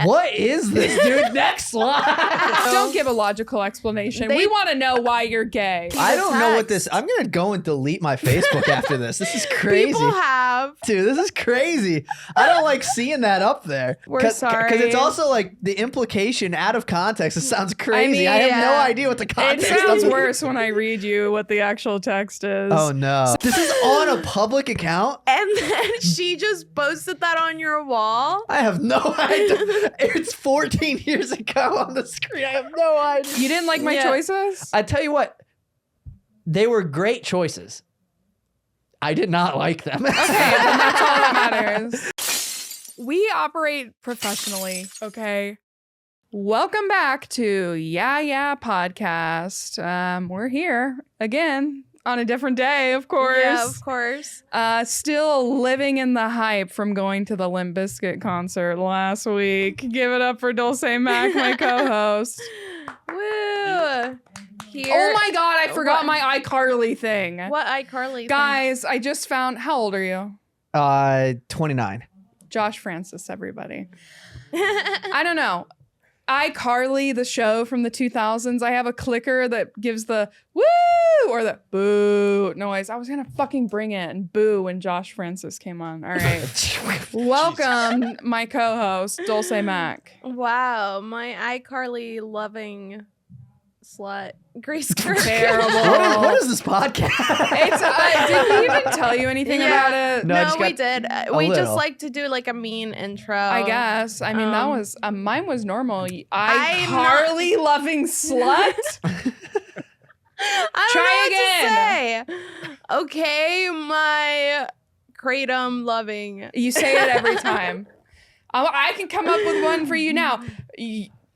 What is this, dude? Next slide. Don't give a logical explanation. We want to know why you're gay. I don't know what this. I'm gonna go and delete my Facebook after this. This is crazy. People have. Dude, this is crazy. I don't like seeing that up there. We're sorry. Because it's also like the implication out of context. It sounds crazy. I have no idea what the It context sounds of worse when I read you what the actual text is. Oh no. This is on a public account? And then she just posted that on your wall. I have no idea. It's 14 years ago on the screen. I have no idea. You didn't like my choices? I tell you what, they were great choices. I did not like them. Okay, then that's all that matters. We operate professionally, okay? Welcome back to Yeah Podcast. We're here again on a different day, of course. Yeah, of course. Still living in the hype from going to the Limp Bizkit concert last week. Give it up for Dulce Mac, my co-host. Woo! Here. Oh my God, I forgot What? my iCarly thing. What iCarly? Guys, I just found, how old are you? 29. Josh Francis, everybody. I don't know. iCarly, the show from the 2000s, I have a clicker that gives the woo or the boo noise. I was going to fucking bring it and boo when Josh Francis came on. All right. Welcome, my co-host, Dulce Mac. Wow, my iCarly loving slut, Grace Kirk. Terrible. What is this podcast? It's, did we even tell you anything about it? No, I No, just we got did. a We just little. like to do like a mean intro. I guess. I mean, that was, mine was normal. I'm iCarly loving slut? I don't know what to say. Okay, my kratom loving. You say it every time. I can come up with one for you now.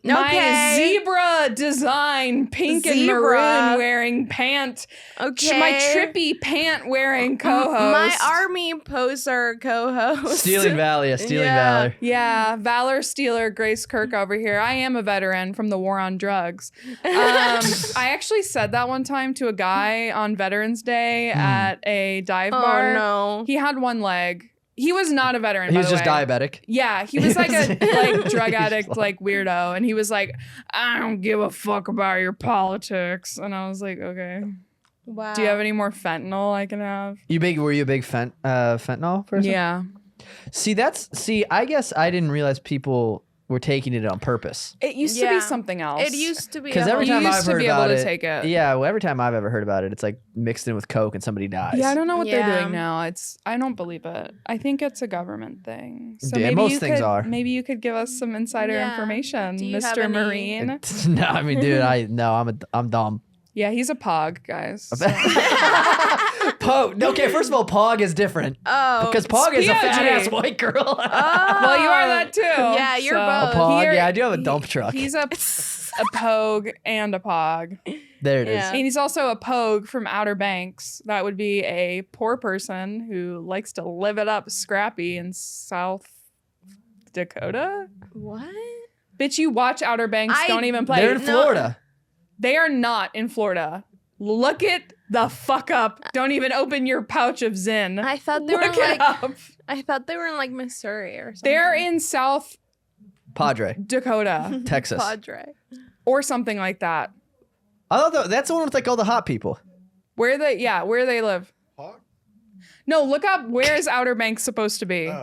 My Okay. zebra design, pink and Zebra. maroon wearing pant. Okay. My trippy pant wearing co-host. My army poser co-host. Stealing Valor. Yeah, Valor Stealer, Grace Kirk over here. I am a veteran from the war on drugs. I actually said that one time to a guy on Veterans Day at a dive bar. Oh no. He had one leg. He was not a veteran. He was by the just way. diabetic. Yeah, he was like a drug addict, like weirdo, and he was like, "I don't give a fuck about your politics," and I was like, "Okay." Wow. Do you have any more fentanyl I can have? Were you a big fentanyl person? Yeah, I guess I didn't realize people were taking it on purpose. it used to Yeah. be something else. It used to be. Because every You time used I've to heard be able about to it, take it. yeah, well, every time I've ever heard about it, it's like mixed in with Coke and somebody dies. Yeah, I don't know what they're Yeah. doing now. I don't believe it. I think it's a government thing. So Yeah, maybe most you things could, are. Maybe you could give us some insider Yeah. information, Do you have Mr. any- Marine. No, I mean, dude, I'm dumb. Yeah, he's a pog, guys. So. Pog. Okay, first of all, Pog is different Oh. because Pog is a POG. fat ass white girl. Oh. Well, you are that too. Yeah, you're A both. Pog. Yeah, I do have a dump truck. He's a pogue and a pog. There it is. Yeah. And he's also a pogue from Outer Banks. That would be a poor person who likes to live it up scrappy in South Dakota. What? Bitch, you watch Outer Banks, don't even play. They're in Florida. They are not in Florida. Look it the fuck up. Don't even open your pouch of Zin. I thought they were Look it like. up. I thought they were in like Missouri or something. They're in South Padre, Dakota Texas. Padre. or something like that. I thought that's the one with like all the hot people. Where they live. No, look up where is Outer Banks supposed to be.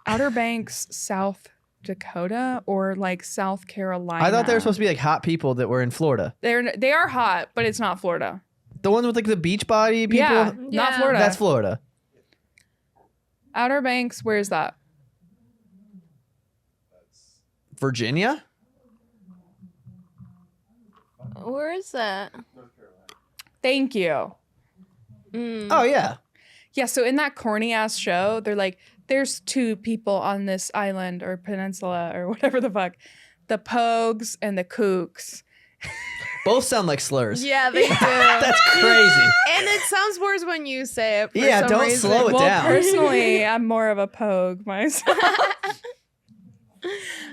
Outer Banks, South Dakota or like South Carolina. I thought they were supposed to be like hot people that were in Florida. They are hot, but it's not Florida. The ones with like the beach body people. Yeah, not Yeah. Florida. That's Florida. Outer Banks, where's that? Virginia? Where is that? Thank you. Oh yeah. Yeah, so in that corny ass show, they're like, there's two people on this island or peninsula or whatever the fuck. The Pogues and the Kooks. Both sound like slurs. Yeah, they do. That's crazy. And it sounds worse when you say it. For Yeah, some don't reason. slow it Well, down. personally, I'm more of a Pogue myself.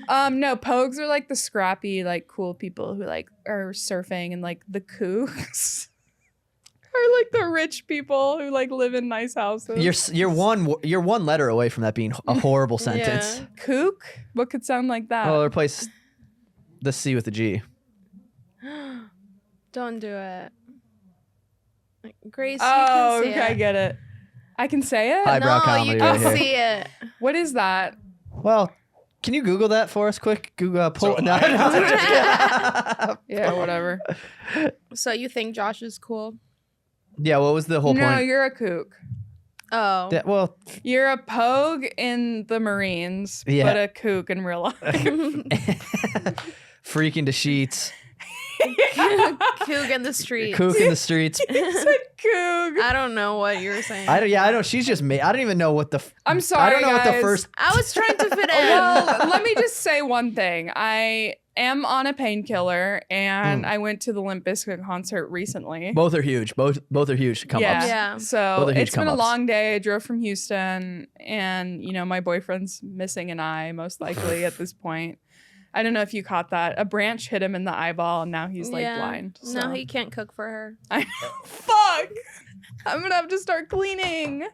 No, Pogues are like the scrappy, like cool people who like are surfing, and like the Kooks. Or like the rich people who like live in nice houses. You're one letter away from that being a horrible sentence. Yeah. Kook? What could sound like that? Well, replace the C with the G. Don't do it. Grace, oh, you can see okay, I it. get it. I can say it? Highbrow No, comedy you right can here. see it. What is that? Well, can you Google that for us quick? Google pull. So No, Yeah, whatever. So you think Josh is cool? yeah, what was the whole No, point? you're a kook. Oh. Yeah, well, You're a pogue in the Marines, Yeah. but a kook in real life. freaking to sheets, Coog in the street. kook in the streets. It's a kook. I don't know what you were saying. I don't. She's just made. I don't even know what the. I'm sorry, I don't know what the guys. first. I was trying to fit in. Well, let me just say one thing. I am on a painkiller, and I went to the Limp Bizkit concert recently. Both are huge. Both are huge come yeah. ups. Yeah. So Both are huge it's been a come-ups. long day. I drove from Houston, and my boyfriend's missing an eye, most likely at this point. I don't know if you caught that. A branch hit him in the eyeball, and now he's like blind. No, So. he can't cook for her. Fuck! I'm gonna have to start cleaning.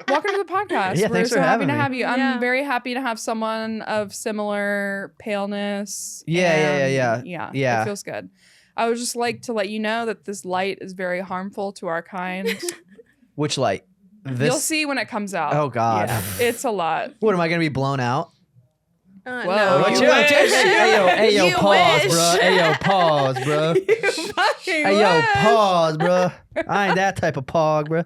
Welcome to the podcast. Yeah, We're thanks so for happy having to me. have you. Yeah. I'm very happy to have someone of similar paleness. Yeah. Yeah. It feels good. I would just like to let you know that this light is very harmful to our kind. Which light? This. You'll see when it comes out. Oh, God. Yeah, it's a lot. What am I gonna be blown out? Whoa. No, What you you- wish. Hey yo, You pause, wish. bro. Hey yo, pause, bro. You fucking Hey yo, wish. pause, bro. I ain't that type of pog, bro.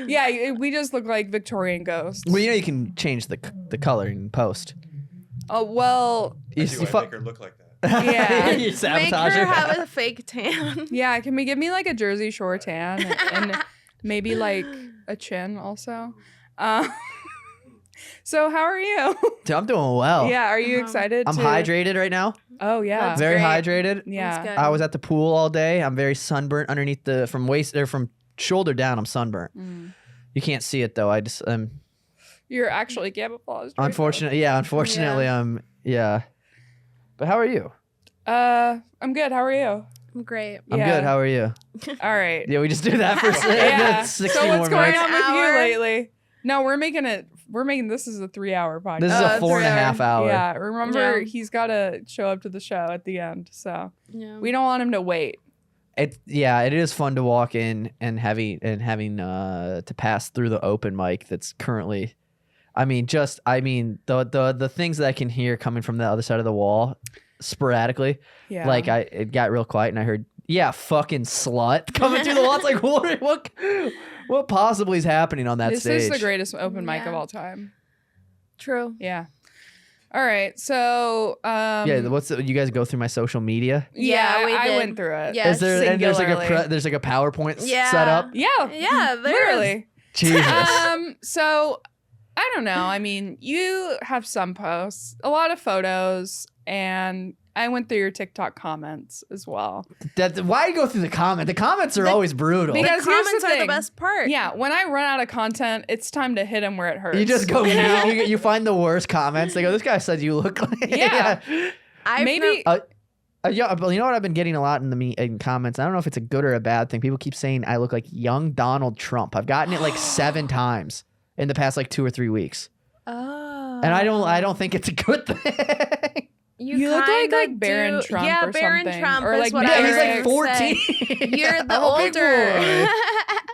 Yeah, we just look like Victorian ghosts. Well, you can change the color in post. Oh, well, You, Do you I make her look like that? Yeah. you Make sabotage her have a fake tan. yeah, can we give me like a Jersey Shore tan and maybe like a chin also? So how are you? Dude, I'm doing well. Yeah, are you excited? I'm to... hydrated right now. Oh yeah, That's Very great. hydrated. yeah. That's good. I was at the pool all day. I'm very sunburnt underneath from waist or from shoulder down. I'm sunburnt. Mm. You can't see it though. I just You're actually camouflaged. unfortunately, yeah. But how are you? I'm good. How are you? I'm great. I'm Yeah. good. How are you? All right. Yeah, we just do that for Yeah. 60 So more what's going minutes. on with you Hour? lately? No, we're making this is a 3-hour podcast. This is a 4.5 hour. Yeah, remember Yeah. he's got to show up to the show at the end, so Yeah. we don't want him to wait. It is fun to walk in and having to pass through the open mic that's currently. The things that I can hear coming from the other side of the wall sporadically. Yeah, Like it got real quiet and I heard, yeah, fucking slut coming through the wall. It's like what possibly is happening on that this stage? is the greatest open mic of Yeah. all time. True. Yeah. All right, so Yeah, you guys go through my social media? yeah, we I did. went through it. Yeah. Is there and there's like singularly. there's like a PowerPoint Yeah. set up? Yeah, Yeah, there literally. Jesus. So I don't know. I mean, you have some posts, a lot of photos, and I went through your TikTok comments as well. Why go through the comment? The comments are always brutal. Because The here's comments the are the thing. best part. Yeah, when I run out of content, it's time to hit him where it hurts. You just go. know? You find the worst comments. They go, "This guy said you look like." Yeah. I've Maybe Yeah, but you know what I've been getting a lot in comments. I don't know if it's a good or a bad thing. People keep saying I look like young Donald Trump. I've gotten it like 7 times in the past like 2 or 3 weeks, Oh. and I don't think it's a good thing. You look kinda like Barron do- Trump Yeah, or Barron something. Trump Or is like what Yeah, I he's like heard 14. say. You're the I'm a big older. boy.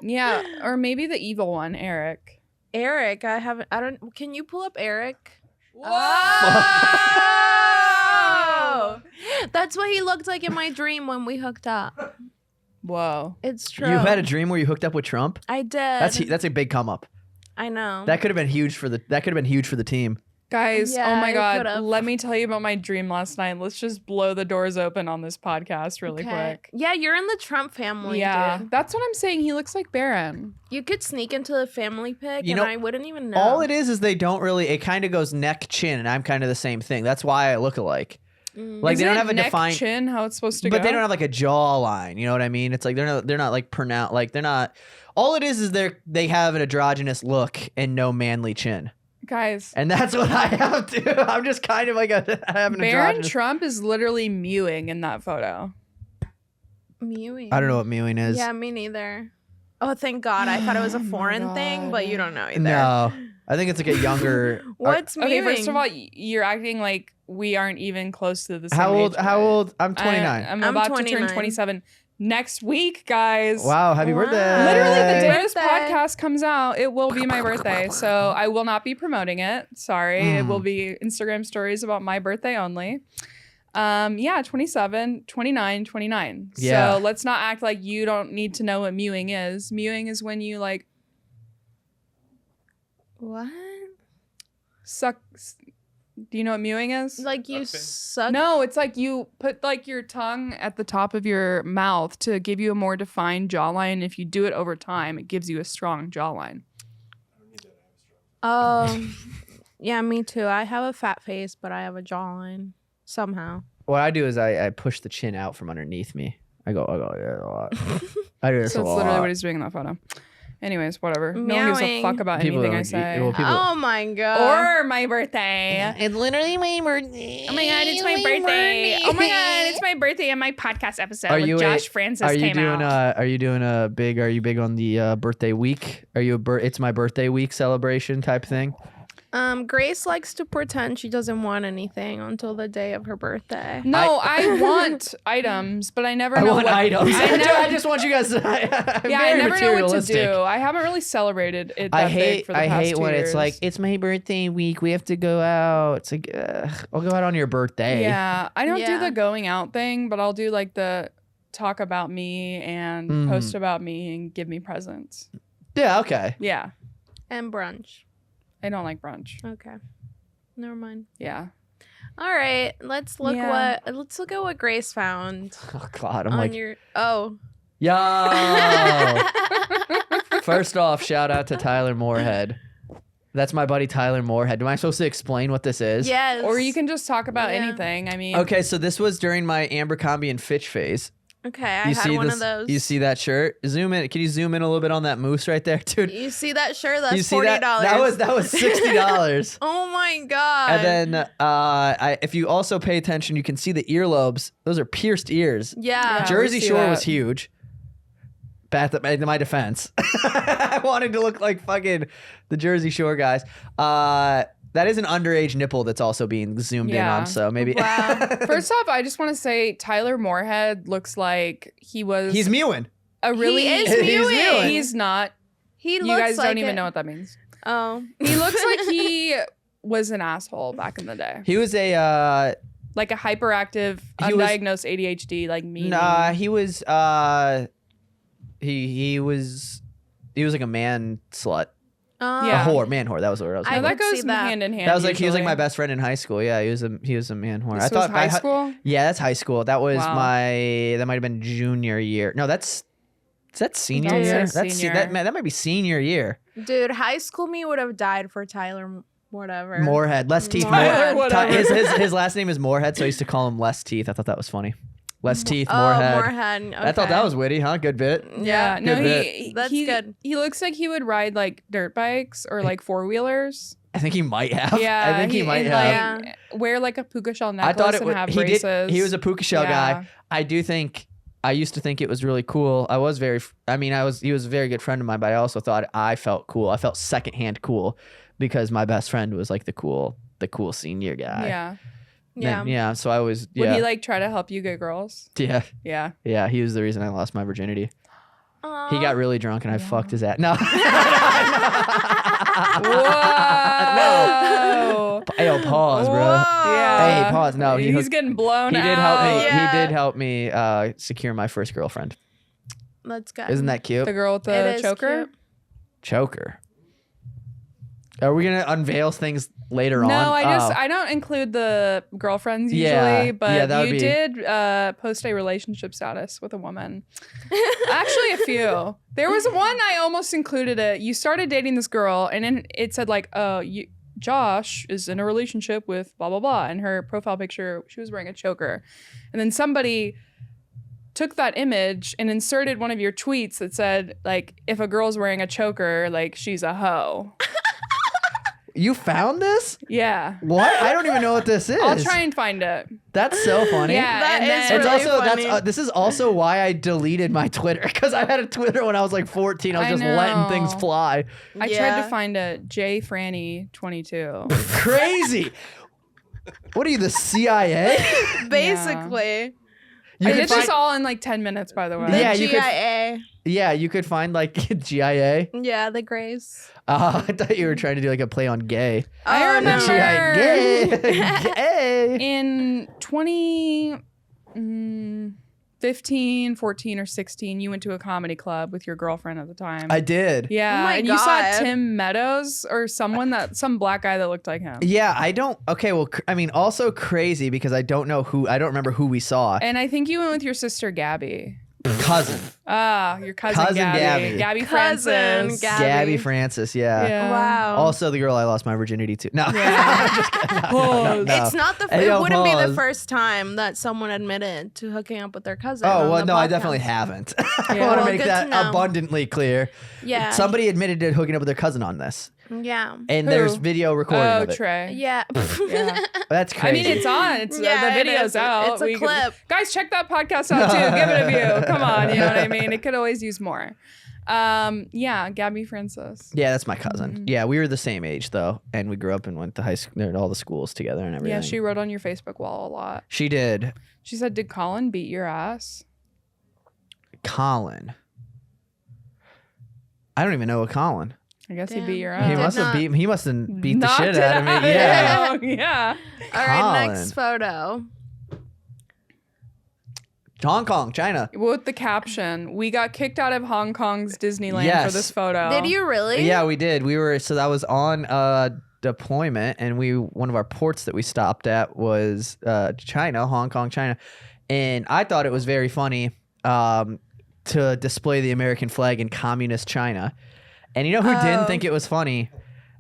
yeah, or maybe the evil one, Eric. Eric, I don't. Can you pull up Eric? Whoa! That's what he looked like in my dream when we hooked up. Whoa. It's true. You had a dream where you hooked up with Trump. I did. That's a big come up. I know. That could have been huge for the team. Guys, Yeah, oh my it God. could've. Let me tell you about my dream last night. Let's just blow the doors open on this podcast really quick. Yeah, you're in the Trump family, Yeah, dude. that's what I'm saying. He looks like Barron. You could sneak into the family pic You and know, I wouldn't even know. All it is they don't really. It kind of goes neck chin, and I'm kind of the same thing. That's why I look alike. Like Is they don't it have a neck, defined chin, how it's supposed to but go. they don't have like a jawline. You know what I mean? It's like they're not like pronounced. Like they're not. All it is they have an androgynous look and no manly chin, Guys, and that's what I have too. I'm just kind of like I have an Barron androgynous. Trump is literally mewing in that photo. Mewing. I don't know what mewing is. Yeah, me neither. Oh, thank God. I thought it was a Oh my foreign thing, but you don't know either. No, I think it's like a younger. What's Okay, mewing? first of all, you're acting like we aren't even close to the same How old? age. How old? I'm 29. I'm I'm about to 29. turn 27 next week, guys. Wow, happy Wow. birthday! Literally, the day this Birthday. podcast comes out, it will be my birthday. So I will not be promoting it. Sorry. It will be Instagram stories about my birthday only. 27, 29, 29. Yeah. So let's not act like you don't need to know what mewing is. Mewing is when you like What? suck. Do you know what mewing is? Like you suck? No, it's like you put like your tongue at the top of your mouth to give you a more defined jawline. If you do it over time, it gives you a strong jawline. Yeah, me too. I have a fat face, but I have a jawline somehow. What I do is I push the chin out from underneath me. I go yeah, a lot. I do this So a it's lot. literally what he's doing in that photo. Anyways, whatever. No one gives a Meowing. fuck about People anything I don't- say. well, people- Oh my God. Or my birthday. It's literally my birthday. Oh my God, it's my birthday. Oh my God, it's my birthday and my podcast episode Are you with a- Josh Francis Are you came doing out. Are you doing are you big on the birthday week? Are you it's my birthday week celebration type thing? Grace likes to pretend she doesn't want anything until the day of her birthday. No, I want items, but I never I know want what items. I never, I just want you guys to. yeah, I never know what to do. I haven't really celebrated it that big for the past 2 when years. it's like it's my birthday week. We have to go out. It's like I'll go out on your birthday. Yeah, I don't do Yeah. the going out thing, but I'll do like the talk about me and post about me and give me presents. Yeah. Okay. Yeah, And brunch. I don't like brunch. Okay. Never mind. Yeah. All right. Let's look Yeah. let's look at what Grace found Oh God. I'm on like your yo. First off, shout out to Tyler Moorhead. That's my buddy Tyler Moorhead. Am I supposed to explain what this is? Yes. Or you can just talk about Yeah. anything. I mean, Okay, so this was during my Abercrombie and Fitch phase. Okay, I You had see one this? of those. You see that shirt? Zoom in. Can you zoom in a little bit on that moose right there, dude? You see that shirt? you That's see $40. that was $60. Oh my God. And then if you also pay attention, you can see the earlobes. Those are pierced ears. Yeah. we Jersey see Shore that. was huge. In my defense, I wanted to look like fucking the Jersey Shore guys. That is an underage nipple that's also being zoomed in Yeah. on. So maybe Wow. first off, I just want to say Tyler Moorhead looks like he was he's mewing. a really. He is He's mewing. mewing. He's not. He You looks guys like don't even it. know what that means. Oh. He looks like he was an asshole back in the day, He was a like a hyperactive, He was- undiagnosed ADHD, like me. nah. He was he was like a man slut, Yeah. a whore, man whore. That was what I was. I No, thinking. that could goes see that. hand in hand. That was like he was like my usually. best friend in high school. Yeah, he was a man whore. This I was thought high school. Yeah, that's high school. That was Wow. that might have been junior year. No, is that senior Don't say year? That's senior. that might be senior year. Dude, high school me would have died for Tyler whatever. Moorhead, less teeth. Moorhead. Whatever. His last name is Moorhead, so I used to call him Less Teeth. I thought that was funny. Less Teeth, Oh, Moorhead. Moorhead. I thought that was witty, huh? Good bit. Yeah, no, Good bit. That's good. He looks like he would ride like dirt bikes or like 4-wheelers. I think he might have. Yeah, I think he might and, have. like, wear like a puka shell I necklace thought it and was. have He braces. did. He was a puka shell Yeah. guy. I do think. I used to think it was really cool. I was very. I mean, he was a very good friend of mine, but I also thought I felt cool. I felt secondhand cool because my best friend was like the cool senior guy. Yeah. Yeah. Yeah. So I was. Would Yeah. he like try to help you get girls? yeah. Yeah. Yeah. He was the reason I lost my virginity. Aw. He got really drunk and I fucked his ass. No. Whoa. Hey, pause, bro. Yeah. Hey, pause. No, he he's hooked- getting blown He out. did help me. Yeah. He did help me secure my first girlfriend. That's good. Isn't that cute? The girl with It the is choker. cute. Choker. Are we gonna unveil things later on? No, Oh. I don't include the girlfriends usually, Yeah. but Yeah, that would you be- did post a relationship status with a woman. Actually, a few. There was one I almost included it. You started dating this girl, and then it said like, "Oh, Josh is in a relationship with blah blah blah," and her profile picture, she was wearing a choker, and then somebody took that image and inserted one of your tweets that said like, "If a girl's wearing a choker, like she's a hoe." You found this? Yeah. What? I don't even know what this is. I'll try and find it. That's so funny. Yeah. That and is then- It's really also funny. this is also why I deleted my Twitter, because I had a Twitter when I was like 14. I was I just letting things know. fly. I tried Yeah. to find it. J Franny 22. Crazy. What are you, the CIA? Basically. You I could did this find- all in like 10 minutes, by the way. The Yeah, you could- GIA. Yeah, you could find like GIA. Yeah, the Grace. I thought you were trying to do like a play on gay. I Oh, remember- GIA gay. Gay. In 2015, 14, or 16, you went to a comedy club with your girlfriend at the time. I did. Yeah, Oh my and you saw God. Tim Meadows or some black guy that looked like him. Yeah, I don't. Okay, well, I mean, also crazy because I don't remember who we saw. And I think you went with your sister Gabby. Cousin. Your cousin, Cousin Gabby. Gabby. Gabby Cousin Francis. Gabby. Gabby Francis, yeah. Wow. Also, the girl I lost my virginity to. No. Yeah. Just kidding. No, Pause. no. It's not the. Hey, It yo, wouldn't be the pause. first time that someone admitted to hooking up with their cousin. Oh, on well, the no, I podcast. definitely haven't. I Yeah. want to Well, make good that to know. abundantly clear. Yeah. Somebody admitted to hooking up with their cousin on this. Yeah. And Who? there's video recording Oh, of it. Trey. Yeah. Yeah. That's crazy. I mean, it's on. It's Yeah, the it video's is. out. It's a We could- clip. guys, check that podcast out too. Give it a view. Come on, you know what I mean? It could always use more. Yeah, Gabby Francis. Yeah, that's my cousin. Mm-hmm. Yeah, we were the same age though, and we grew up and went to high school, all the schools together and everything. Yeah, she wrote on your Facebook wall a lot. She did. She said, "Did Colin beat your ass?" Colin. I don't even know a Colin. I guess he Damn. beat your He He ass. did must have not. beat. He must have beat the Knocked shit it out of me. out. Yeah. Yeah. All right, Colin. next photo. Hong Kong, China. With the caption, "We got kicked out of Hong Kong's Disneyland Yes. for this photo." Did you really? Yeah, we did. We were so that was on deployment, and one of our ports that we stopped at was China, Hong Kong, China, and I thought it was very funny to display the American flag in communist China, and you know who didn't Oh. think it was funny?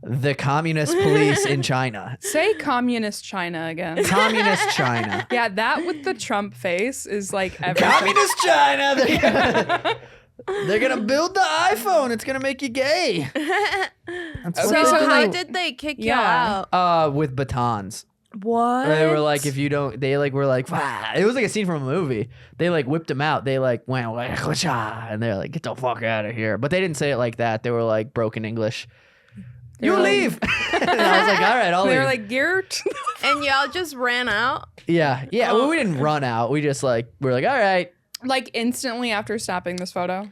The communist police in China. Say communist China again. Communist China. Yeah, that with the Trump face is like everything. Communist China. They're gonna build the iPhone. It's gonna make you gay. That's So, Okay, so, how like- did they kick Yeah. you out? with batons. What? They were like, if you don't, they like were like, "Wah." It was like a scene from a movie. They like whipped him out. They like went like, "Wah," and they're like, get the fuck out of here. But they didn't say it like that. They were like broken English. They You were like- leave. And I was like, all right, I'll They leave. were like, "Geert." And y'all just ran out. yeah. Well, we didn't run out. We just like we're like, all right. Like instantly after snapping this photo.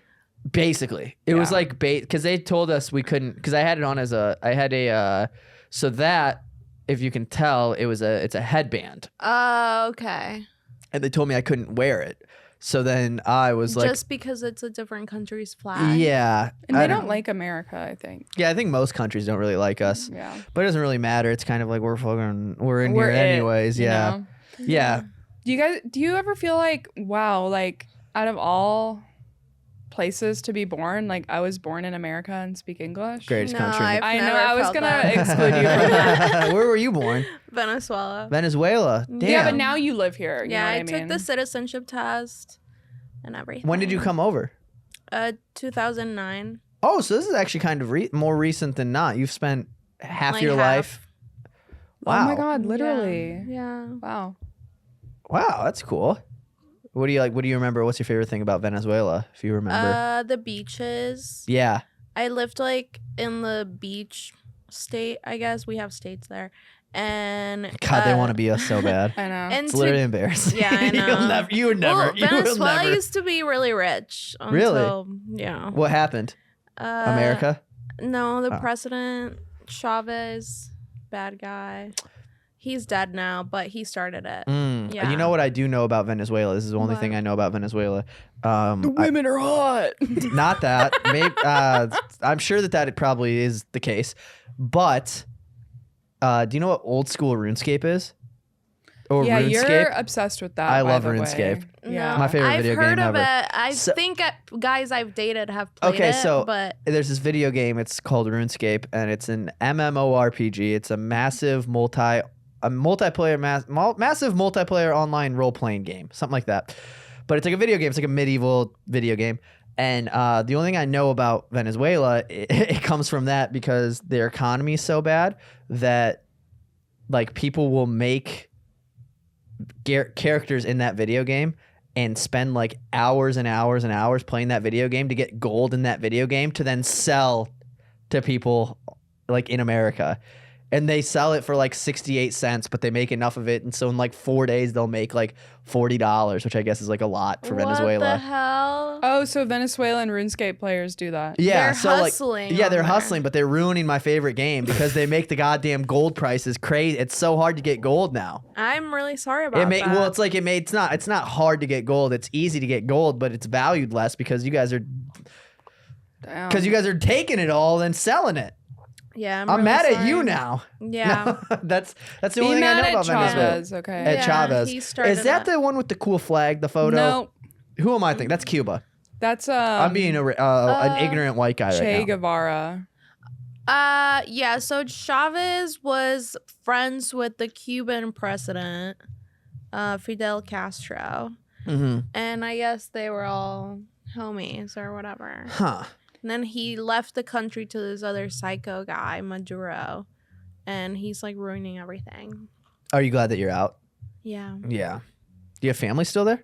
Basically, it was Yeah. like bait because they told us we couldn't because I had it on as so that if you can tell it's a headband Oh, okay. and they told me I couldn't wear it. So then I was like, Just because it's a different country's flag. yeah. And I they don't like America, I think. Yeah, I think most countries don't really like us, Yeah. but it doesn't really matter. It's kind of like we're in We're here it, anyways. you Yeah, know? yeah. Do you ever feel like, wow, like out of all places to be born, like I was born in America and speak English? Greatest No, country. I've I know, never I was felt gonna that. exclude you from that. Where were you born? Venezuela. Venezuela. Damn. Yeah, but now you live here. You Yeah, know I what took mean? the citizenship test and everything. When did you come over? 2009. Oh, so this is actually kind of more recent than not. You've spent half Like your half. life. Wow. Oh my God, literally. Yeah. Wow. Wow, that's cool. What do you like? What do you remember? What's your favorite thing about Venezuela, if you remember? The beaches. Yeah. I lived like in the beach state, I guess. We have states there. And God, they want to be us so bad. I know. and It's to- literally embarrassing. Yeah, I know. You would never. Well, You will Venezuela never. used to be really rich until Really? yeah. What happened? America? No, the Oh. president Chavez, bad guy. He's dead now, but he started it. Yeah. You know what I do know about Venezuela? This is the only thing What? I know about Venezuela. I- women are hot. not that. Maybe, I'm sure that probably is the case. But do you know what old school RuneScape is? Or Yeah, RuneScape? you're obsessed with that. I by love the way. RuneScape. Yeah. My favorite I've video heard game of ever. it. I So- think guys I've dated have played Okay, it, so but there's this video game. It's called RuneScape, and it's an MMORPG. It's a massive massive multiplayer online role playing game, something like that. But it's like a video game. It's like a medieval video game, And the only thing I know about Venezuela, it comes from that because their economy is so bad that like people will make characters in that video game and spend like hours and hours and hours playing that video game to get gold in that video game to then sell to people like in America. And they sell it for like 68 cents, but they make enough of it. And so in like 4 days, they'll make like $40, which I guess is like a lot for Venezuela. What the hell? Oh, so Venezuelan RuneScape players do that. Yeah, They're so hustling like, yeah, on they're there. hustling, but they're ruining my favorite game because they make the goddamn gold prices crazy. It's so hard to get gold now. I'm really sorry about that. Well, it's like it's not hard to get gold. It's easy to get gold, but it's valued less because you guys are Damn. taking it all and selling it. Yeah, I'm really mad at sorry. you now. Yeah. that's the Be only thing I mad know at about Venezuela. Chavez, okay? At Yeah, Chavez. he started Is that it. the one with the cool flag? The photo? No, Who am I thinking? That's Cuba. that's I'm being an ignorant white guy Che right now. Guevara. Yeah, so Chavez was friends with the Cuban president, Fidel Castro. Mm-hmm. And I guess they were all homies or whatever. Huh. And then he left the country to this other psycho guy, Maduro. And he's like ruining everything. Are you glad that you're out? Yeah. Yeah. Do you have family still there?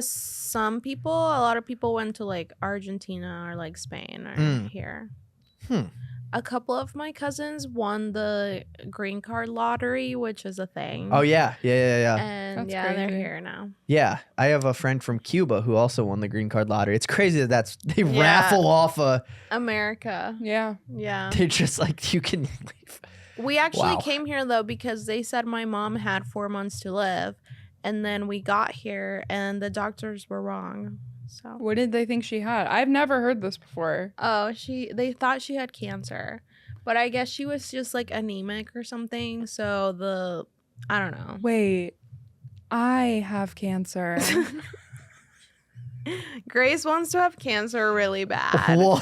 Some people, a lot of people went to like Argentina or like Spain or here. A couple of my cousins won the green card lottery, which is a thing. Oh yeah. Yeah. And That's yeah, they're crazy. here now. Yeah. I have a friend from Cuba who also won the green card lottery. It's crazy that they Yeah. raffle off America. Yeah. Yeah. they're just like you can leave. We actually Wow. came here though because they said my mom had 4 months to live. And then we got here and the doctors were wrong. So What did they think she had? I've never heard this before. they thought she had cancer. But I guess she was just like anemic or something. So I don't know. Wait, I have cancer. Grace wants to have cancer really bad. What?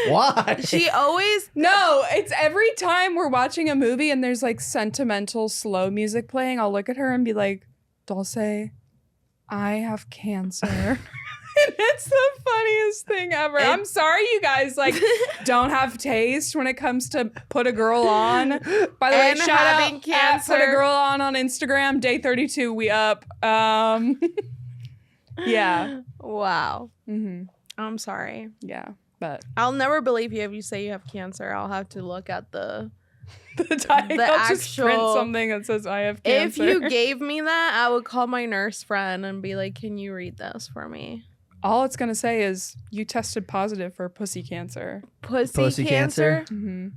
Why? She always No, it's every time we're watching a movie and there's like sentimental slow music playing, I'll look at her and be like, Dulce, I have cancer. And it's the funniest thing ever. I'm sorry you guys like don't have taste when it comes to put a girl on. By the way, And shout having out cancer. at put a girl on Instagram, day 32, we up. Yeah. Wow. Mm-hmm. I'm sorry. Yeah. But I'll never believe you if you say you have cancer. I'll have to look at the I'll just print actual- something that says I have cancer. If you gave me that, I would call my nurse friend and be like, "Can you read this for me?" all it's gonna say is you tested positive for pussy cancer. Pussy cancer? cancer? Mm-hmm.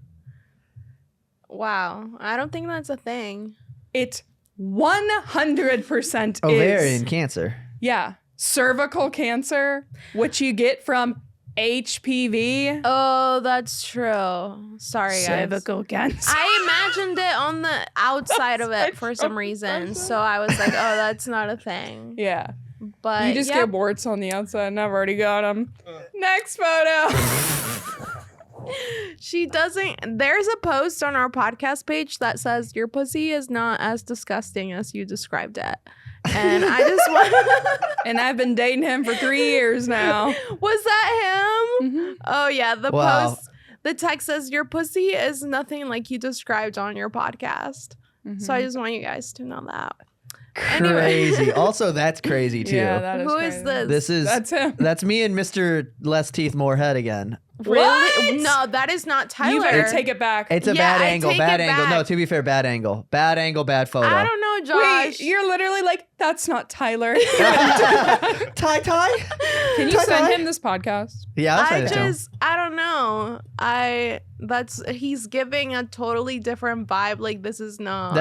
Wow. I don't think that's a thing. It 100% Ovarian is. cancer. Yeah, cervical cancer, which you get from HPV. Oh, that's true. Sorry, guys. Cervical cancer. I imagined it on the outside of it Outside for some from reason. the So I was like, oh, that's not a thing. Yeah, But you just yeah, get warts on the outside, and I've already got them. Next photo. she doesn't. There's a post on our podcast page that says your pussy is not as disgusting as you described it. And I just want. And I've been dating him for 3 years now. Was that him? Mhm. Oh yeah, the Wow. post. The text says your pussy is nothing like you described on your podcast. So I just want you guys to know that. Anyway. Crazy. Also, that's crazy too. Yeah, that is Who crazy. is this? This is That's him. that's me and Mr. Less Teeth More Head again. Really? What? No, that is not Tyler. You better take it back. It's a Yeah, bad I angle. take Bad it angle. No, back. to be fair, bad angle. Bad angle. Bad photo. I don't know, Josh. Wait, you're literally like, that's not Tyler. Ty. Can you send him this podcast? Yeah, that's I don't know. He's giving a totally different vibe. Like this is not.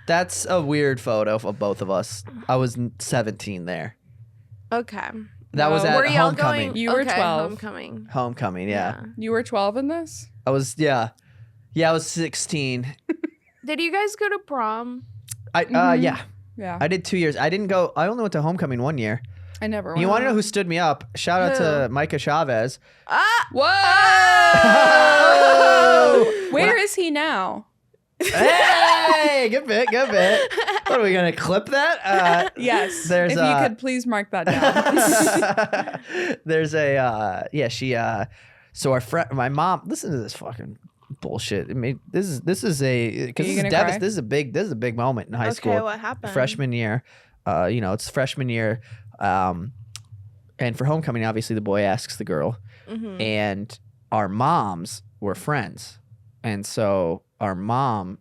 That's a weird photo of both of us. I was 17 there. okay. That was No. at Were y'all homecoming. going? You were okay, 12. Homecoming. Homecoming. Yeah. You were 12 in this? I was. Yeah. I was 16. Did you guys go to prom? Mhm. Yeah. Yeah. I did 2 years. I didn't go. I only went to homecoming 1 year. I never went. You want to know who stood me up? Shout out to Who? Micah Chavez. Ah! Whoa! Oh! Where is he now? Hey, good bit. What are we gonna clip that? Yes. There's if you could please mark that down. There's a she so our friend, my mom. Listen to this fucking bullshit. I mean, this is a because Are you this is gonna cry? this is a big moment in high Okay, school. what happened? Freshman year. It's freshman year. And for homecoming, obviously the boy asks the girl, and our moms were friends, and so her mom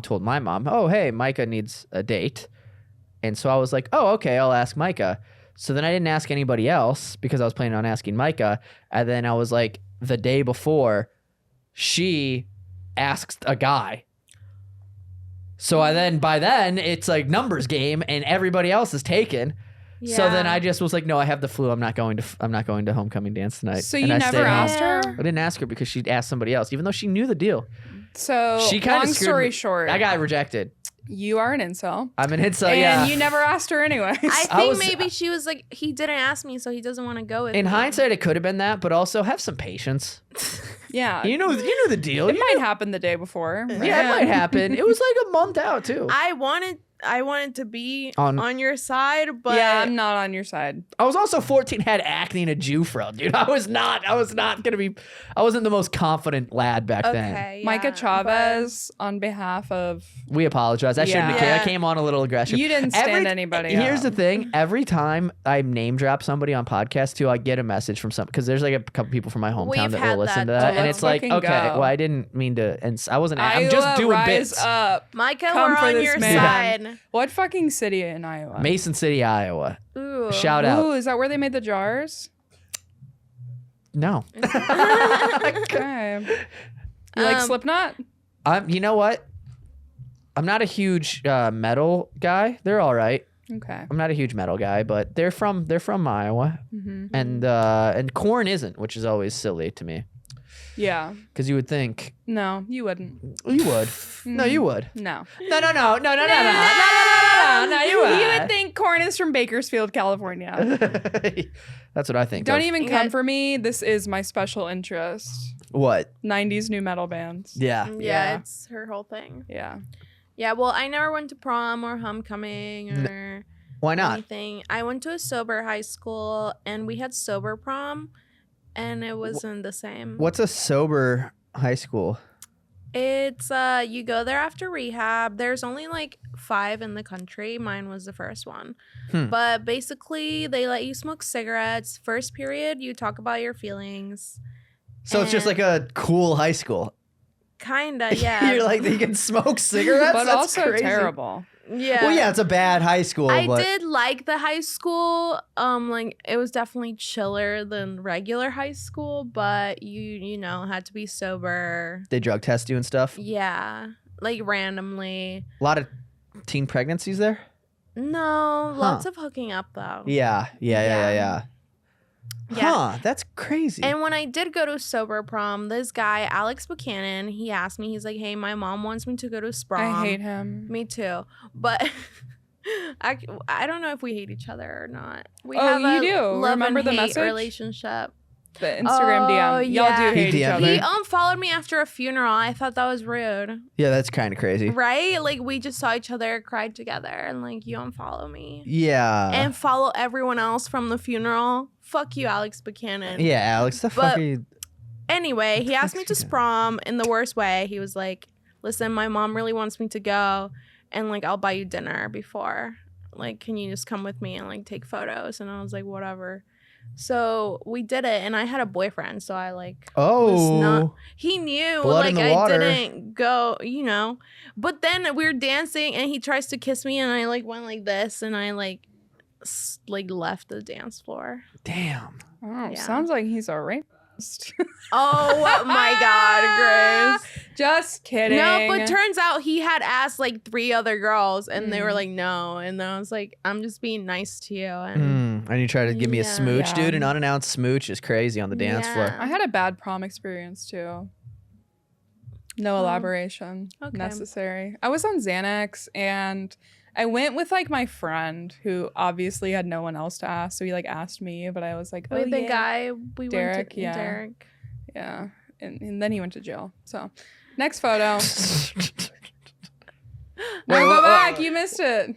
told my mom, "Oh, hey, Micah needs a date," and so I was like, "Oh, okay, I'll ask Micah." So then I didn't ask anybody else because I was planning on asking Micah, and then I was like, the day before, she asked a guy. So by then it's like numbers game, and everybody else is taken. So then I just was like, no, I have the flu. I'm not going to homecoming dance tonight. So And you I never stayed home. asked her? I didn't ask her because she asked somebody else, even though she knew the deal. So She kinda long screwed story me. short, I got rejected. you are an incel. I'm an incel, And yeah. you never asked her anyways. I I think was- maybe she was like, he didn't ask me, so he doesn't want to go with In me. hindsight, it could have been that, but also have some patience. yeah. You knew the deal. It might happen the day before. Yeah, it might happen. It was like a month out too. I wanted to be On- on your side, but yeah, I'm not on your side. I was also 14, had acne and a Jew fro, dude. I wasn't the most confident lad back then. okay, yeah, Micah but- Chavez, on behalf of We apologize. I shouldn't have Yeah. I came on a little aggressive. you, didn't stand anybody. Here's up. the thing. Every time I name drop somebody on podcast too, I get a message from some because there's like a couple people from my hometown We've that had will listen that to that, too. and Let's it's like, fucking okay, go. well, I didn't mean to, and I wasn't. I'm Iowa, just doing rise bits. up. Micah, Come we're for on this your man. side. What fucking city in Iowa? Mason City, Iowa. Ooh. Shout out. Ooh, is that where they made the jars? No, Okay. You like Slipknot? you know what? I'm not a huge metal guy. They're all right. Okay. I'm not a huge metal guy, but they're from Iowa, Mm-hmm. and Corn isn't, which is always silly to me Yeah. because you would think No, you wouldn't. you would. No, you would. No. No, you would. You would think Corn is from Bakersfield, California. That's what I think. Don't of. even You come got- for me. This is my special interest. What? 90s new metal bands. Yeah. Yeah, Yeah. it's her whole thing. Yeah. Yeah, well, I never went to prom or homecoming or Why not? anything. I went to a sober high school and we had sober prom, and it wasn't the same. What's a sober high school? It's you go there after rehab. There's only like 5 in the country. Mine was the first one. But basically they let you smoke cigarettes. First period, you talk about your feelings. So it's just like a cool high school. Kinda, yeah. You're like, you can smoke cigarettes? But That's also crazy. terrible. Yeah. Well, yeah, it's a bad high school, I but did like the high school. Like it was definitely chiller than regular high school, but you know had to be sober. they drug test you and stuff. Yeah, like randomly. A lot of teen pregnancies there? No, lots of hooking up though. Yeah. Yeah. Huh, that's crazy. And when I did go to sober prom, this guy Alex Buchanan, he asked me. He's like, "Hey, my mom wants me to go to prom." I hate him. Me too, but. I don't know if we hate each other or not. We Oh, have you a do. love Remember and the hate message? relationship. The Instagram DM. Y'all yeah. do hate He each DM'd other. He unfollowed me after a funeral. I thought that was rude. yeah, that's kind of crazy. Right? Like we just saw each other, cried together, and like you unfollow me. Yeah. And follow everyone else from the funeral. Fuck you, Alex Buchanan. yeah, Alex, the fuck But- are you? Anyway, he asked me to Fuck's he prom in the worst way. He was like, "Listen, my mom really wants me to go, and like I'll buy you dinner before. Like, can you just come with me and like take photos?" And I was like, "Whatever." So we did it, and I had a boyfriend, so I like Oh. not- he knew Blood in like the I water. didn't go, you know. But then we were dancing, and he tries to kiss me, and I like went like this, and I like left the dance floor. Damn. Oh, Yeah. sounds like he's a rapist. Oh my god, Grace. Just kidding. No, but turns out he had asked like 3 other girls, and they were Mm. like, no. And then I was like, I'm just being nice to you. And And you try to give me a Yeah. smooch, Yeah. dude. An unannounced smooch is crazy on the dance floor. Yeah. I had a bad prom experience too. No elaboration okay. necessary. I was on Xanax and I went with like my friend who obviously had no one else to ask. So he like asked me, but I was like, oh, with the yeah. guy we Derek, went to, yeah. Derek. Yeah. And then he went to jail. So Next photo. Wait, go back. You missed it.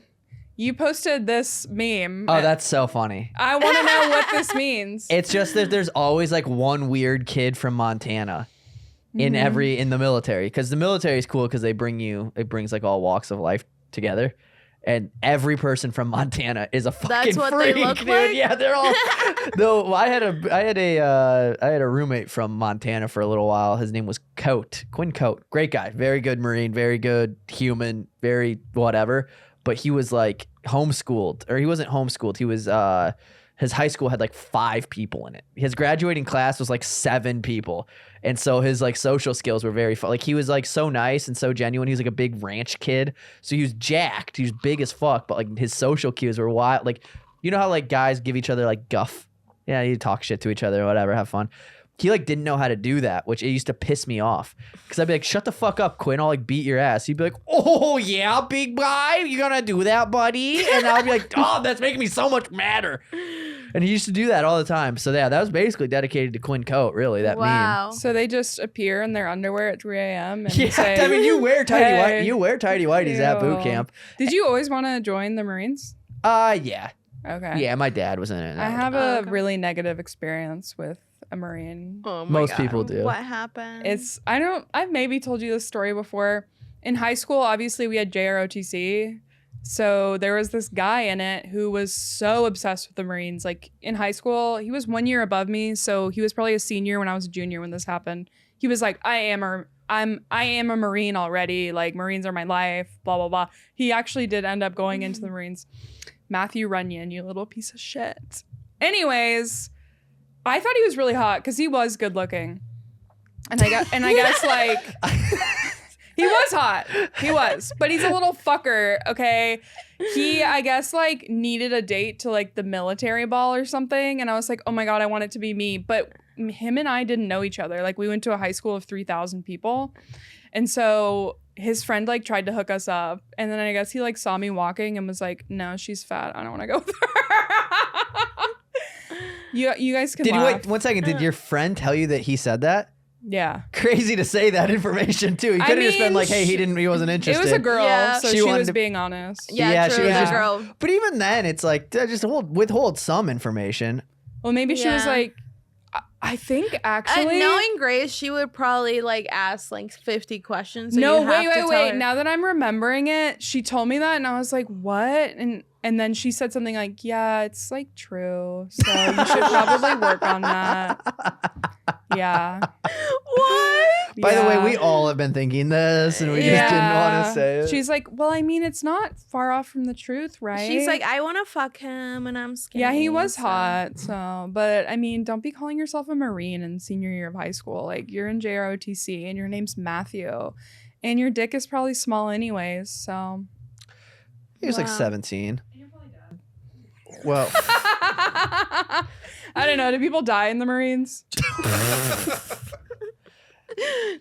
You posted this meme. Oh, that's so funny. I want to know what this means. It's just that there's always like one weird kid from Montana in the military, because the military is cool because it brings like all walks of life together. And every person from Montana is a fucking That's what freak, they look dude. like? Yeah, they're all. Though I had a roommate from Montana for a little while. His name was Quinn Coate. Great guy, very good Marine, very good human, very whatever. But he was like homeschooled, or he wasn't homeschooled. He was his high school had like 5 people in it. His graduating class was like 7 people. And so his like social skills were very fun. Like he was like so nice and so genuine. He was like a big ranch kid. So he was jacked. He was big as fuck, but like his social cues were wild. Like, you know how like guys give each other like guff? Yeah, you talk shit to each other or whatever, have fun. He like didn't know how to do that, which it used to piss me off. Cause I'd be like, shut the fuck up, Quinn. I'll like beat your ass. He'd be like, oh yeah, big guy, you gonna do that, buddy? And I'd be like, oh, that's making me so much madder. And he used to do that all the time. So yeah, that was basically dedicated to Quinn Coate, really, that meme. So they just appear in their underwear at 3 a.m. and Yeah, say, I mean, you wear tidy hey. you wear tidy whities at boot camp. Did you always want to join the Marines? Yeah. Okay. Yeah, my dad was in it. I have a really negative experience with a Marine. Oh my Most God. people do. What happened? I've maybe told you this story before. In high school, obviously we had JROTC. So there was this guy in it who was so obsessed with the Marines. Like in high school, he was 1 year above me. So he was probably a senior when I was a junior when this happened. He was like, I am a Marine already. Like Marines are my life, blah, blah, blah. He actually did end up going into the Marines. Matthew Runyon, you little piece of shit. Anyways, I thought he was really hot because he was good looking. And I guess like he was hot. He was. But he's a little fucker, okay? He, I guess, like needed a date to like the military ball or something. And I was like, oh my God, I want it to be me. But him and I didn't know each other. Like we went to a high school of 3,000 people. And so his friend like tried to hook us up. And then I guess he like saw me walking and was like, no, she's fat. I don't want to go with her. you guys can laugh. Wait 1 second. Did your friend tell you that he said that? Yeah. Crazy to say that information too. He could have just been like, hey, he wasn't interested. It was a girl, Yeah. so She she wanted was to- being honest. yeah, true. yeah. The girl. But even then, it's like, just withhold some information. Well, maybe she was Yeah. like, I think actually. Knowing Grace, she would probably like ask like 50 questions. So No, you'd have to tell wait. her. Now that I'm remembering it, she told me that and I was like, what? And then she said something like, yeah, it's like true. So you should probably work on that. Yeah. What? By the way, Yeah. we all have been thinking this, and we just didn't want to say it. She's like, well, I mean, it's not far off from the truth, right? She's like, I want to fuck him and I'm scared. yeah, he was hot. So, but I mean, don't be calling yourself a Marine in senior year of high school. Like, you're in JROTC and your name's Matthew, and your dick is probably small anyways. So, He was like Wow. 17. Well, I don't know. Do people die in the Marines?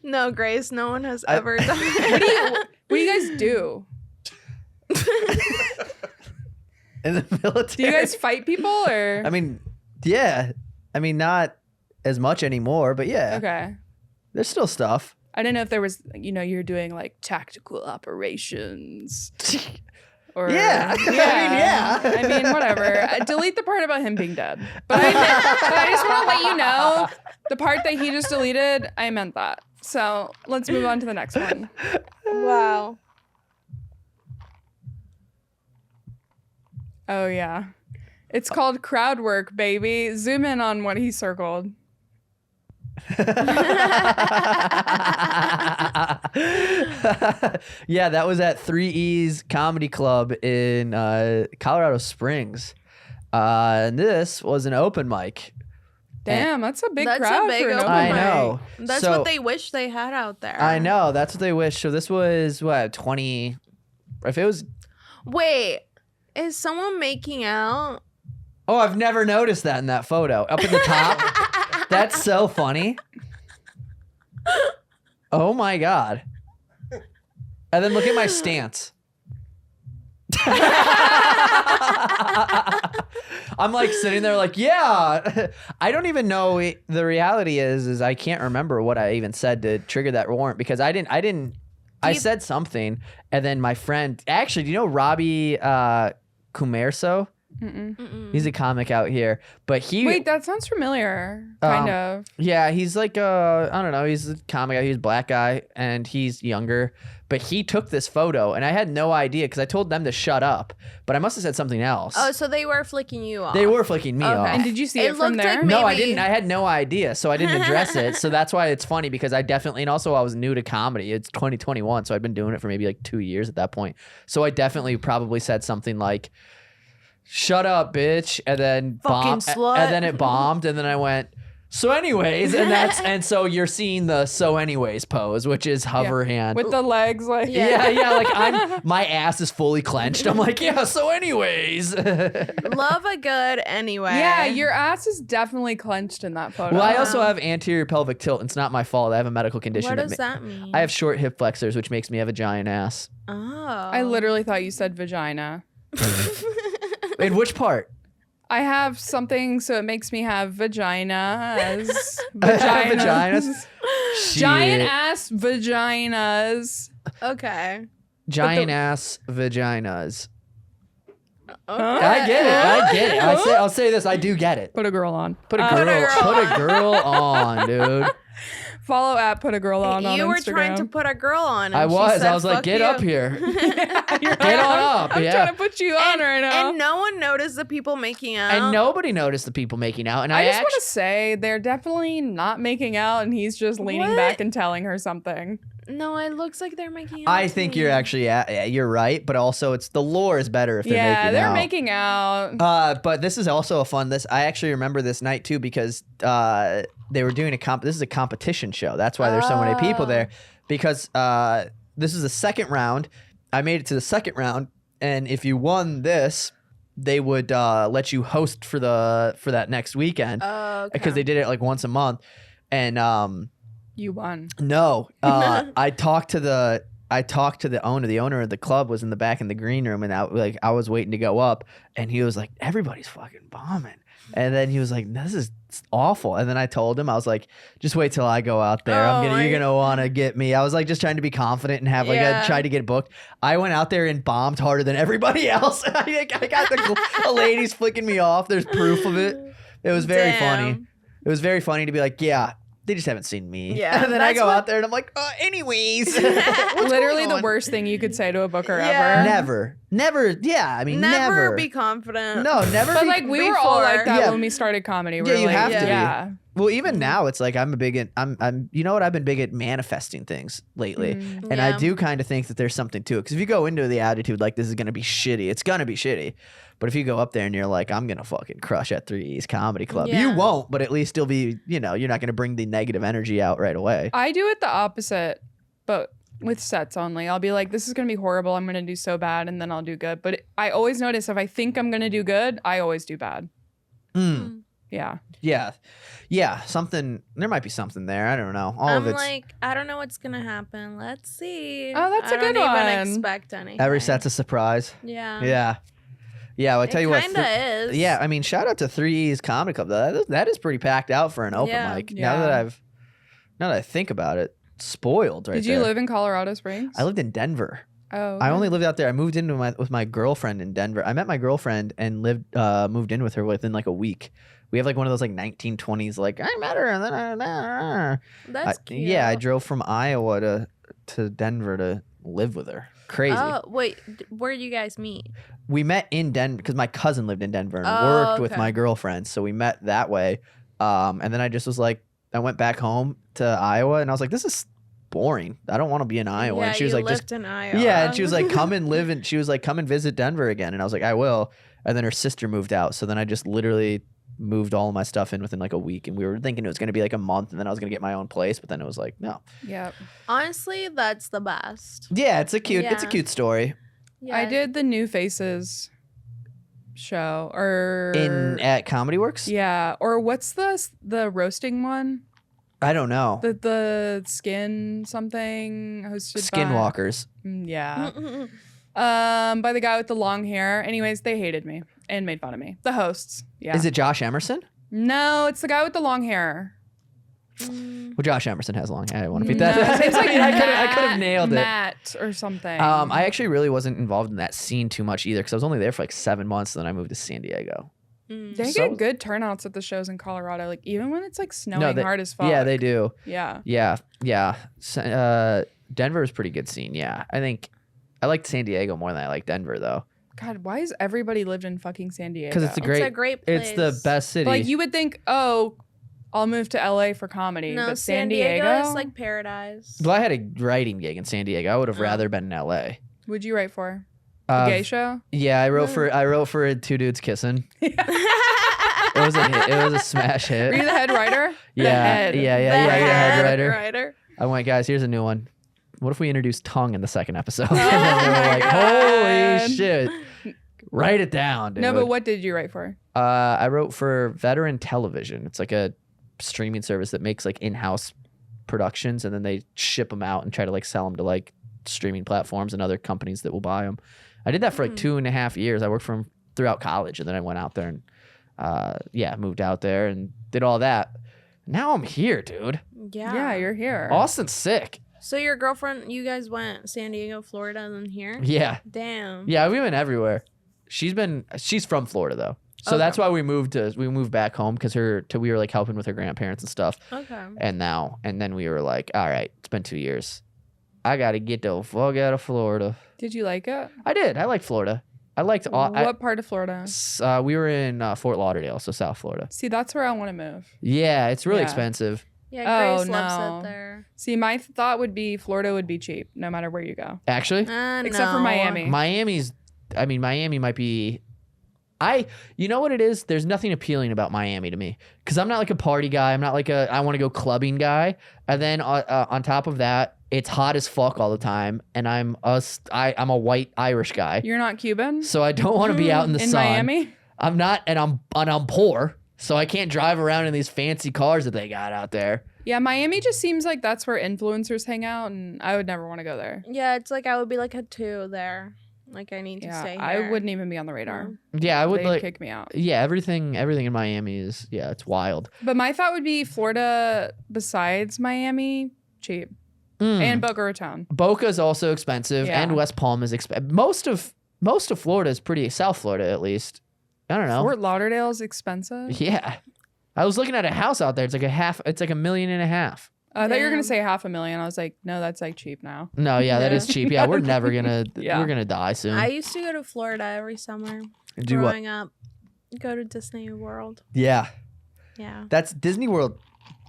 No, Grace, no one has ever done What do you guys do? in the military. Do you guys fight people or? I mean, yeah. I mean, not as much anymore, but yeah. Okay. There's still stuff. I didn't know if there was, you're doing like tactical operations. Or, Yeah. I mean, yeah. I mean, whatever. Delete the part about him being dead. But I just want to let you know the part that he just deleted, I meant that. So let's move on to the next one. Wow. Oh, yeah. It's called crowd work, baby. Zoom in on what he circled. Yeah, that was at 3E's Comedy Club in Colorado Springs. And this was an open mic. Damn, that's a big That's a crowd big for an open open I mic. know. That's So- what they wish they had out there. I know. That's what they wish. So this was, 20... If it was... Wait, is someone making out? Oh, I've never noticed that in that photo. Up at the top. That's so funny. Oh my God. And then look at my stance. I'm like sitting there like, yeah. I don't even know. The reality is I can't remember what I even said to trigger that warrant because I said something and then my friend, actually, do you know Robbie Kumerso? He's a comic out here, but Wait, that sounds familiar. Kind of. Yeah, he's like I don't know, he's a comic guy, he's a black guy and he's younger, but he took this photo and I had no idea because I told them to shut up, but I must have said something else. Oh, so they were flicking you off. They were flicking me off. And did you see it from looked there? like No, I maybe- didn't. I had no idea, so I didn't address it. So that's why it's funny because I definitely, and also I was new to comedy. It's 2021, so I'd been doing it for maybe like 2 years at that point. So I definitely probably said something like, "Shut up, bitch," and then Fucking slut. and then it bombed, and then I went, "So anyways," and so you're seeing the "so anyways" pose, which is hover hand. With the legs like yeah, like my ass is fully clenched. I'm like, yeah, so anyways. Love a good anyway. Yeah, your ass is definitely clenched in that photo. Well, I also have anterior pelvic tilt. It's not my fault. I have a medical condition. What does that mean? I have short hip flexors, which makes me have a giant ass. Oh. I literally thought you said vagina. In which part? I have something so it makes me have vaginas. Vaginas? Giant Shit. ass vaginas. Okay. Giant ass vaginas. Okay. I get it. I'll say this. I do get it. Put a girl on. Put a girl on, dude. Follow at Put a Girl on You were Instagram. trying to put a girl on. And I she was. said, I was like, "Fuck get you." up here. You're Get on up. I'm Yeah. trying to put you on right now. And no one noticed the people making out. And nobody noticed the people making out. And I I just want actually. to say they're definitely not making out, and he's just leaning What? back and telling her something. No, it looks like they're making out. I to think me. you're actually you're right, but also it's the lore is better if they're Yeah, making they're out. making out. But this is also a fun. I actually remember this night too because they were doing This is a competition show. That's why there's so many people there because this is the second round. I made it to the second round, and if you won this, they would let you host for that next weekend Oh, okay. because they did it like once a month. And You won. no, I talked to the owner. The owner of the club was in the back in the green room, and I was waiting to go up, and he was like, "Everybody's fucking bombing," and then he was like, "This is awful." And then I told him, I was like, "Just wait till I go out there. You're gonna want to get me." I was like, just trying to be confident and have try to get booked. I went out there and bombed harder than everybody else. I got the ladies flicking me off. There's proof of it. It was very funny. It was very funny to be like, yeah. They just haven't seen me. Yeah, And then I that's go what- out there and I'm like, anyways. Literally the worst thing you could say to a booker Yeah. ever. Never. Yeah. I mean, Never be confident. No, never. But be, like we were all like that Yeah. when we started comedy. We Yeah, were you like, have to be. yeah. well, even now, it's like I'm you know what? I've been big at manifesting things lately. And I Yeah. do kind of think that there's something to it. Because if you go into the attitude like this is going to be shitty, it's going to be shitty. But if you go up there and you're like, I'm going to fucking crush at 3E's Comedy Club, you Yeah. won't, but at least you'll be, you're not going to bring the negative energy out right away. I do it the opposite, but with sets only. I'll be like, this is going to be horrible. I'm going to do so bad, and then I'll do good. But I always notice if I think I'm going to do good, I always do bad. Mm. Yeah. Yeah. Yeah. There might be something there. I don't know. All I'm of it's. like, I don't know what's gonna happen. Let's see. Oh, that's I a good don't one. even expect anything. Every set's a surprise. Yeah. Yeah. Yeah. Well, I tell you what. Kinda is. Yeah. I mean, shout out to 3E's Comedy Club. That is pretty packed out for an open Yeah. mic. Yeah. Now that I think about it, spoiled right Did there. you live in Colorado Springs? I lived in Denver. Oh. I only lived out there. I moved in with my girlfriend in Denver. I met my girlfriend and moved in with her within like a week. We have like one of those like 1920s like I met her and then That's cute. yeah, I drove from Iowa to Denver to live with her. Crazy. Oh wait, where did you guys meet? We met in Denver because my cousin lived in Denver and Oh, worked with okay. my girlfriend, so we met that way. And then I just was like, I went back home to Iowa, and I was like, this is boring. I don't want to be in Iowa. Yeah, and she was you like, lived in Iowa. yeah, and she was like, come and live, and she was like, come and visit Denver again, and I was like, I will. And then her sister moved out, so then I just literally moved all of my stuff in within like a week, and we were thinking it was going to be like a month, and then I was going to get my own place, but then it was like, no. Yep. Honestly, that's the best. Yeah, it's a cute Yeah. story. Yeah. I did the New Faces show At Comedy Works. yeah, or what's the roasting one? I don't know. The skin something hosted by Skinwalkers. Yeah. By the guy with the long hair. Anyways, they hated me and made fun of me. The hosts. Yeah. Is it Josh Emerson? No, it's the guy with the long hair. Well, Josh Emerson has long hair. I didn't want to beat No, that. it's like I could have nailed it. Matt or something. I actually really wasn't involved in that scene too much either because I was only there for like 7 months. And then I moved to San Diego. They So- get good turnouts at the shows in Colorado, like even when it's like snowing hard as fuck. Yeah, they do. Yeah. Yeah. Denver is pretty good scene. Yeah. I think I liked San Diego more than I like Denver though. God, why has everybody lived in fucking San Diego? Because it's a great place. It's the best city. Like you would think, oh, I'll move to LA for comedy. No, but San Diego is like paradise. Well, I had a writing gig in San Diego. I would have rather been in LA. Would you write for? The gay show? Yeah, I wrote for Two Dudes Kissing. It was a hit. It was a smash hit. Were you the head writer? Yeah, The head. yeah, head writer. writer. I went, guys, here's a new one. What if we introduce tongue in the second episode? And then they were like, God. holy shit. Write it down, dude. No, but what did you write for? I wrote for Veteran Television. It's like a streaming service that makes like in-house productions and then they ship them out and try to like sell them to like streaming platforms and other companies that will buy them. I did that for like 2.5 years. I worked for them throughout college and then I went out there and moved out there and did all that. Now I'm here, dude. Yeah, you're here. Austin's sick. So your girlfriend, you guys went San Diego, Florida, and then here? Yeah. Damn. Yeah, we went everywhere. She's from Florida though. So that's why we moved back home because we were like helping with her grandparents and stuff. Okay. And then we were like, all right, it's been 2 years. I got to get the fuck out of Florida. Did you like it? I did. I liked Florida. I liked what part of Florida? We were in Fort Lauderdale, so South Florida. See, that's where I want to move. Yeah, it's really Yeah. expensive. Yeah, Grace Oh, loves no. it there. See, my thought would be Florida would be cheap no matter where you go. Actually, Except for Miami. Miami might be. You know what it is? There's nothing appealing about Miami to me because I'm not like a party guy. I'm not like I want to go clubbing guy. And then on top of that, it's hot as fuck all the time, and I'm a white Irish guy, You're not Cuban? so I don't want to be out in the in sun. Miami? I'm not, and I'm poor, so I can't drive around in these fancy cars that they got out there. Yeah, Miami just seems like that's where influencers hang out, and I would never want to go there. Yeah, it's like I would be like a 2 there. Like I need to stay here. I wouldn't even be on the radar. Yeah, I would They'd like. kick me out. Yeah, everything in Miami is it's wild. But my thought would be Florida besides Miami, cheap. And Boca Raton. Boca is also expensive, Yeah. and West Palm is expensive. Most of Florida is pretty South Florida at least. I don't know. Fort Lauderdale's expensive. Yeah, I was looking at a house out there. It's like $1.5 million. I thought you were gonna Damn. say $500,000. I was like, no, that's like cheap now. No, yeah, that is cheap. Yeah, we're never gonna Yeah. we're gonna die soon. I used to go to Florida every summer Do what? growing up. Go to Disney World. Yeah, Yeah. that's Disney World.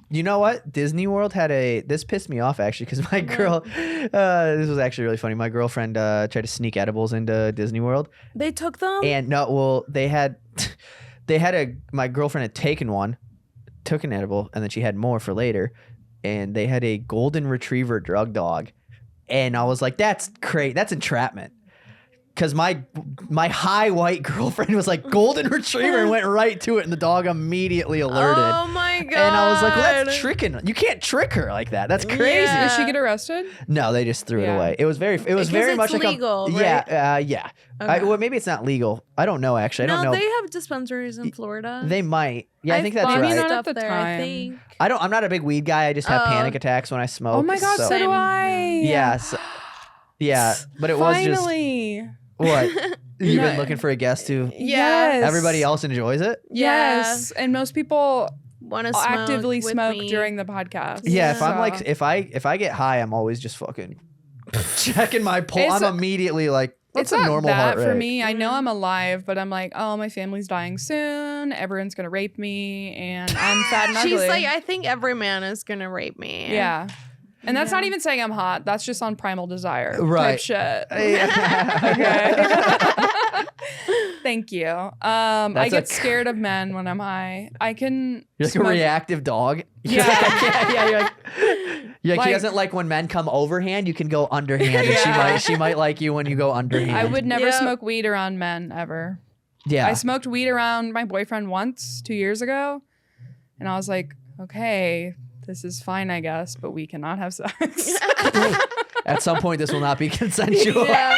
You know what? Disney World had this pissed me off actually because my girl, this was actually really funny. My girlfriend tried to sneak edibles into Disney World. They took them? And they had my girlfriend had taken one, took an edible, and then she had more for later. And they had a golden retriever drug dog. And I was like, that's great. That's entrapment. Because my high white girlfriend was like, golden retriever, and went right to it. And the dog immediately alerted. Oh my God. And I was like, well, that's tricking. You can't trick her like that. That's crazy. Yeah. Did she get arrested? No, they just threw it Yeah. away. It was very Because much it's like legal, yeah, yeah. Okay. Well, maybe it's not legal. I don't know actually. I don't know. No, they have dispensaries in Florida. They might. Yeah, I think that's Maybe right. not Stuff at the there, time. I think. I'm not a big weed guy. I just have Oh. panic attacks when I smoke. Oh my God, so do Same. I. Yeah. Yeah, but it was just Finally. what you've been No. looking for a guest who Yes. everybody else enjoys it. Yes. And most people Want to smoke actively with smoke me. during the podcast. Yeah, if Yeah. I'm like if I get high, I'm always just fucking checking my pulse. It's I'm immediately like, what's It's a not normal that heart rate? for me. I know I'm alive, but I'm like, oh, my family's dying soon. Everyone's gonna rape me, and I'm fat and ugly. She's like, I think every man is gonna rape me. yeah. And that's Yeah. not even saying I'm hot. That's just on primal desire. Right. Type shit. Yeah. Thank you. I That's get a- scared of men when I'm high. I can. You're like smoke- a reactive dog. Yeah. yeah. You're like, she Like- doesn't like when men come overhand. You can go underhand. And she might like you when you go underhand. I would never Yep. smoke weed around men ever. Yeah. I smoked weed around my boyfriend once 2 years ago, and I was like, okay, this is fine, I guess, but we cannot have sex. At some point, this will not be consensual. Yeah.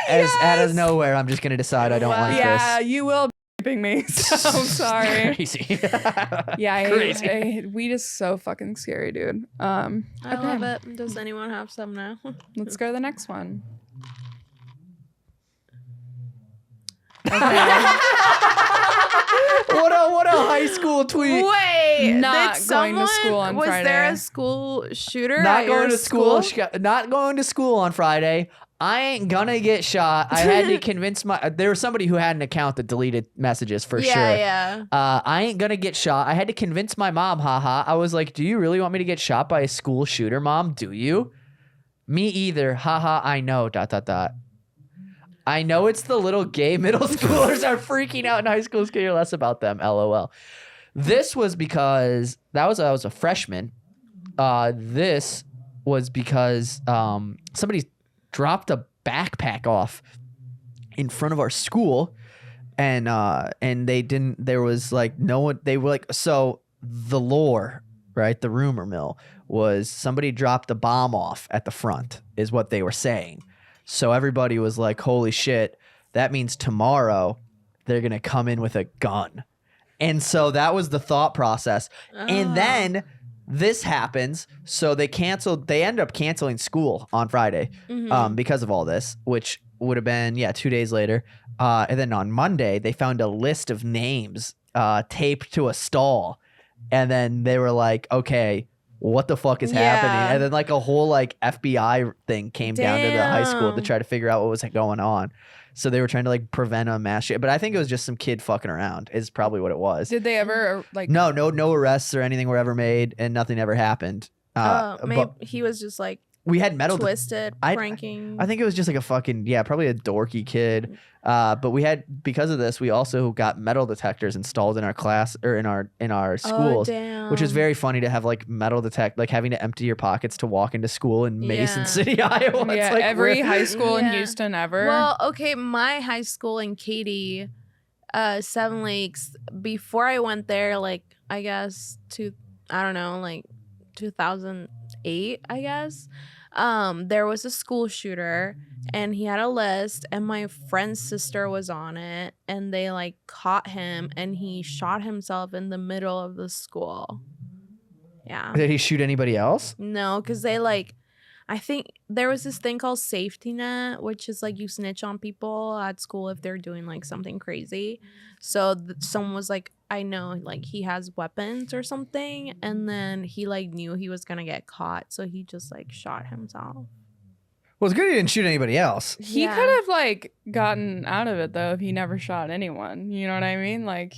out of nowhere, I'm just gonna decide I don't like Yeah, this. you will be raping me. So I'm sorry. Crazy. Yeah, Crazy. weed is so fucking scary, dude. I love it. Does anyone have some now? Let's go to the next one. What a high school tweet. Wait, Not did going to someone, school on was there Friday. a school shooter Not at your going to school. school? Not going to school on Friday. I ain't gonna get shot. I had to convince there was somebody who had an account that deleted messages for sure. Yeah. I ain't gonna get shot. I had to convince my mom, haha. I was like, do you really want me to get shot by a school shooter, Mom? Do you? Me either. Haha, I know, ... I know it's the little gay middle schoolers are freaking out in high school. Could care less about them, LOL. This was because I was a freshman. This was because somebody dropped a backpack off in front of our school, and they didn't. There was like no one. They were like, so the lore, right? The rumor mill was somebody dropped a bomb off at the front, is what they were saying. So everybody was like, holy shit, that means tomorrow they're going to come in with a gun. And so that was the thought process. And then this happens. So they end up canceling school on Friday because of all this, which would have been, 2 days later. And then on Monday, they found a list of names taped to a stall. And then they were like, okay, what the fuck is happening? And then like a whole like FBI thing came down to the high school to try to figure out what was going on. So they were trying to like prevent a mass shit. But I think it was just some kid fucking around is probably what it was. Did they ever like? No arrests or anything were ever made, and nothing ever happened. Maybe but he was just like we had metal twisted, pranking. I think it was just like a fucking probably a dorky kid. But we had, because of this, we also got metal detectors installed in our class or in our schools, which is very funny to have like metal detect, like having to empty your pockets to walk into school in Mason City, Iowa. Yeah, It's like every high school in Houston ever. Well, okay, my high school in Katy, Seven Lakes. Before I went there, like I guess 2008, I guess. There was a school shooter, and he had a list, and my friend's sister was on it, and they like caught him, and he shot himself in the middle of the school. Yeah. Did he shoot anybody else? No, because they like, I think there was this thing called safety net, which is like you snitch on people at school if they're doing like something crazy. So someone was like, I know like he has weapons or something, and then he like knew he was gonna get caught, so he just like shot himself. Well, it's good he didn't shoot anybody else. He could have like gotten out of it though if he never shot anyone. You know what I mean? Like,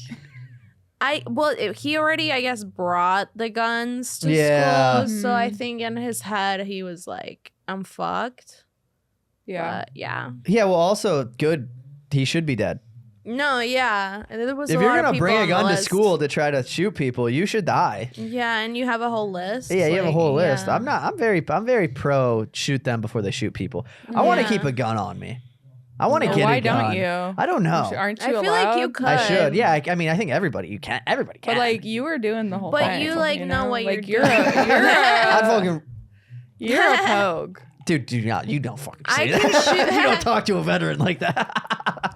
he already, I guess, brought the guns to Yeah. school, so I think in his head he was like, I'm fucked. yeah. But yeah. Yeah. Well, also good. He should be dead. No, yeah. There was If a you're lot of gonna people bring a on the gun to list. school to try to shoot people, you should die. Yeah, and you have a whole list. Yeah, you have a like, whole list. yeah. I'm very pro shoot them before they shoot people. I want to Yeah. keep a gun on me. I want to Well, get why a gun. don't you? I don't know. Aren't I you feel allowed? like you could. I should. Yeah. I mean, I think everybody can. But like you were doing the whole But thing. you, like, know what like you're you're doing. I'm fucking. you're a pogue. Dude, you don't fucking I say can that. shoot- You don't talk to a veteran like that.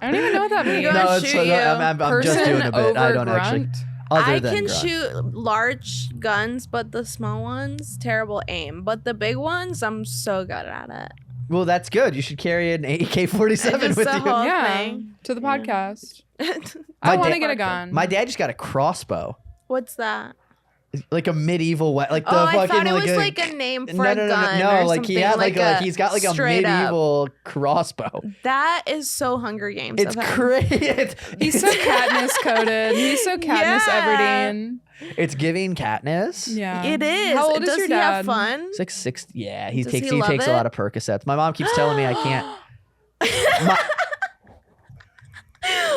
I don't even know what that means. You're gonna No, it's shoot you. I'm just doing a bit. I don't actually. Grunt? Other I than can grunt. shoot large guns, but the small ones, terrible aim. But the big ones, I'm so good at it. Well, that's good. You should carry an AK-47 Just with the you. whole Yeah, thing. to the podcast. My I want to dad- get a gun. My dad just got a crossbow, What's that? like a medieval like the Oh, fucking I thought it was a, like a name for no, a no, gun. no, or like he something, had like he's got like a straight up. medieval crossbow. That is so Hunger Games. It's of him. great. He's so Katniss coded. He's so Katniss Yeah. Everdeen. It's giving Katniss. Yeah. It is. How old is Does your he have dad? fun? It's like 6. Yeah, he Does takes he love a it? lot of Percocets. My mom keeps telling me I can't.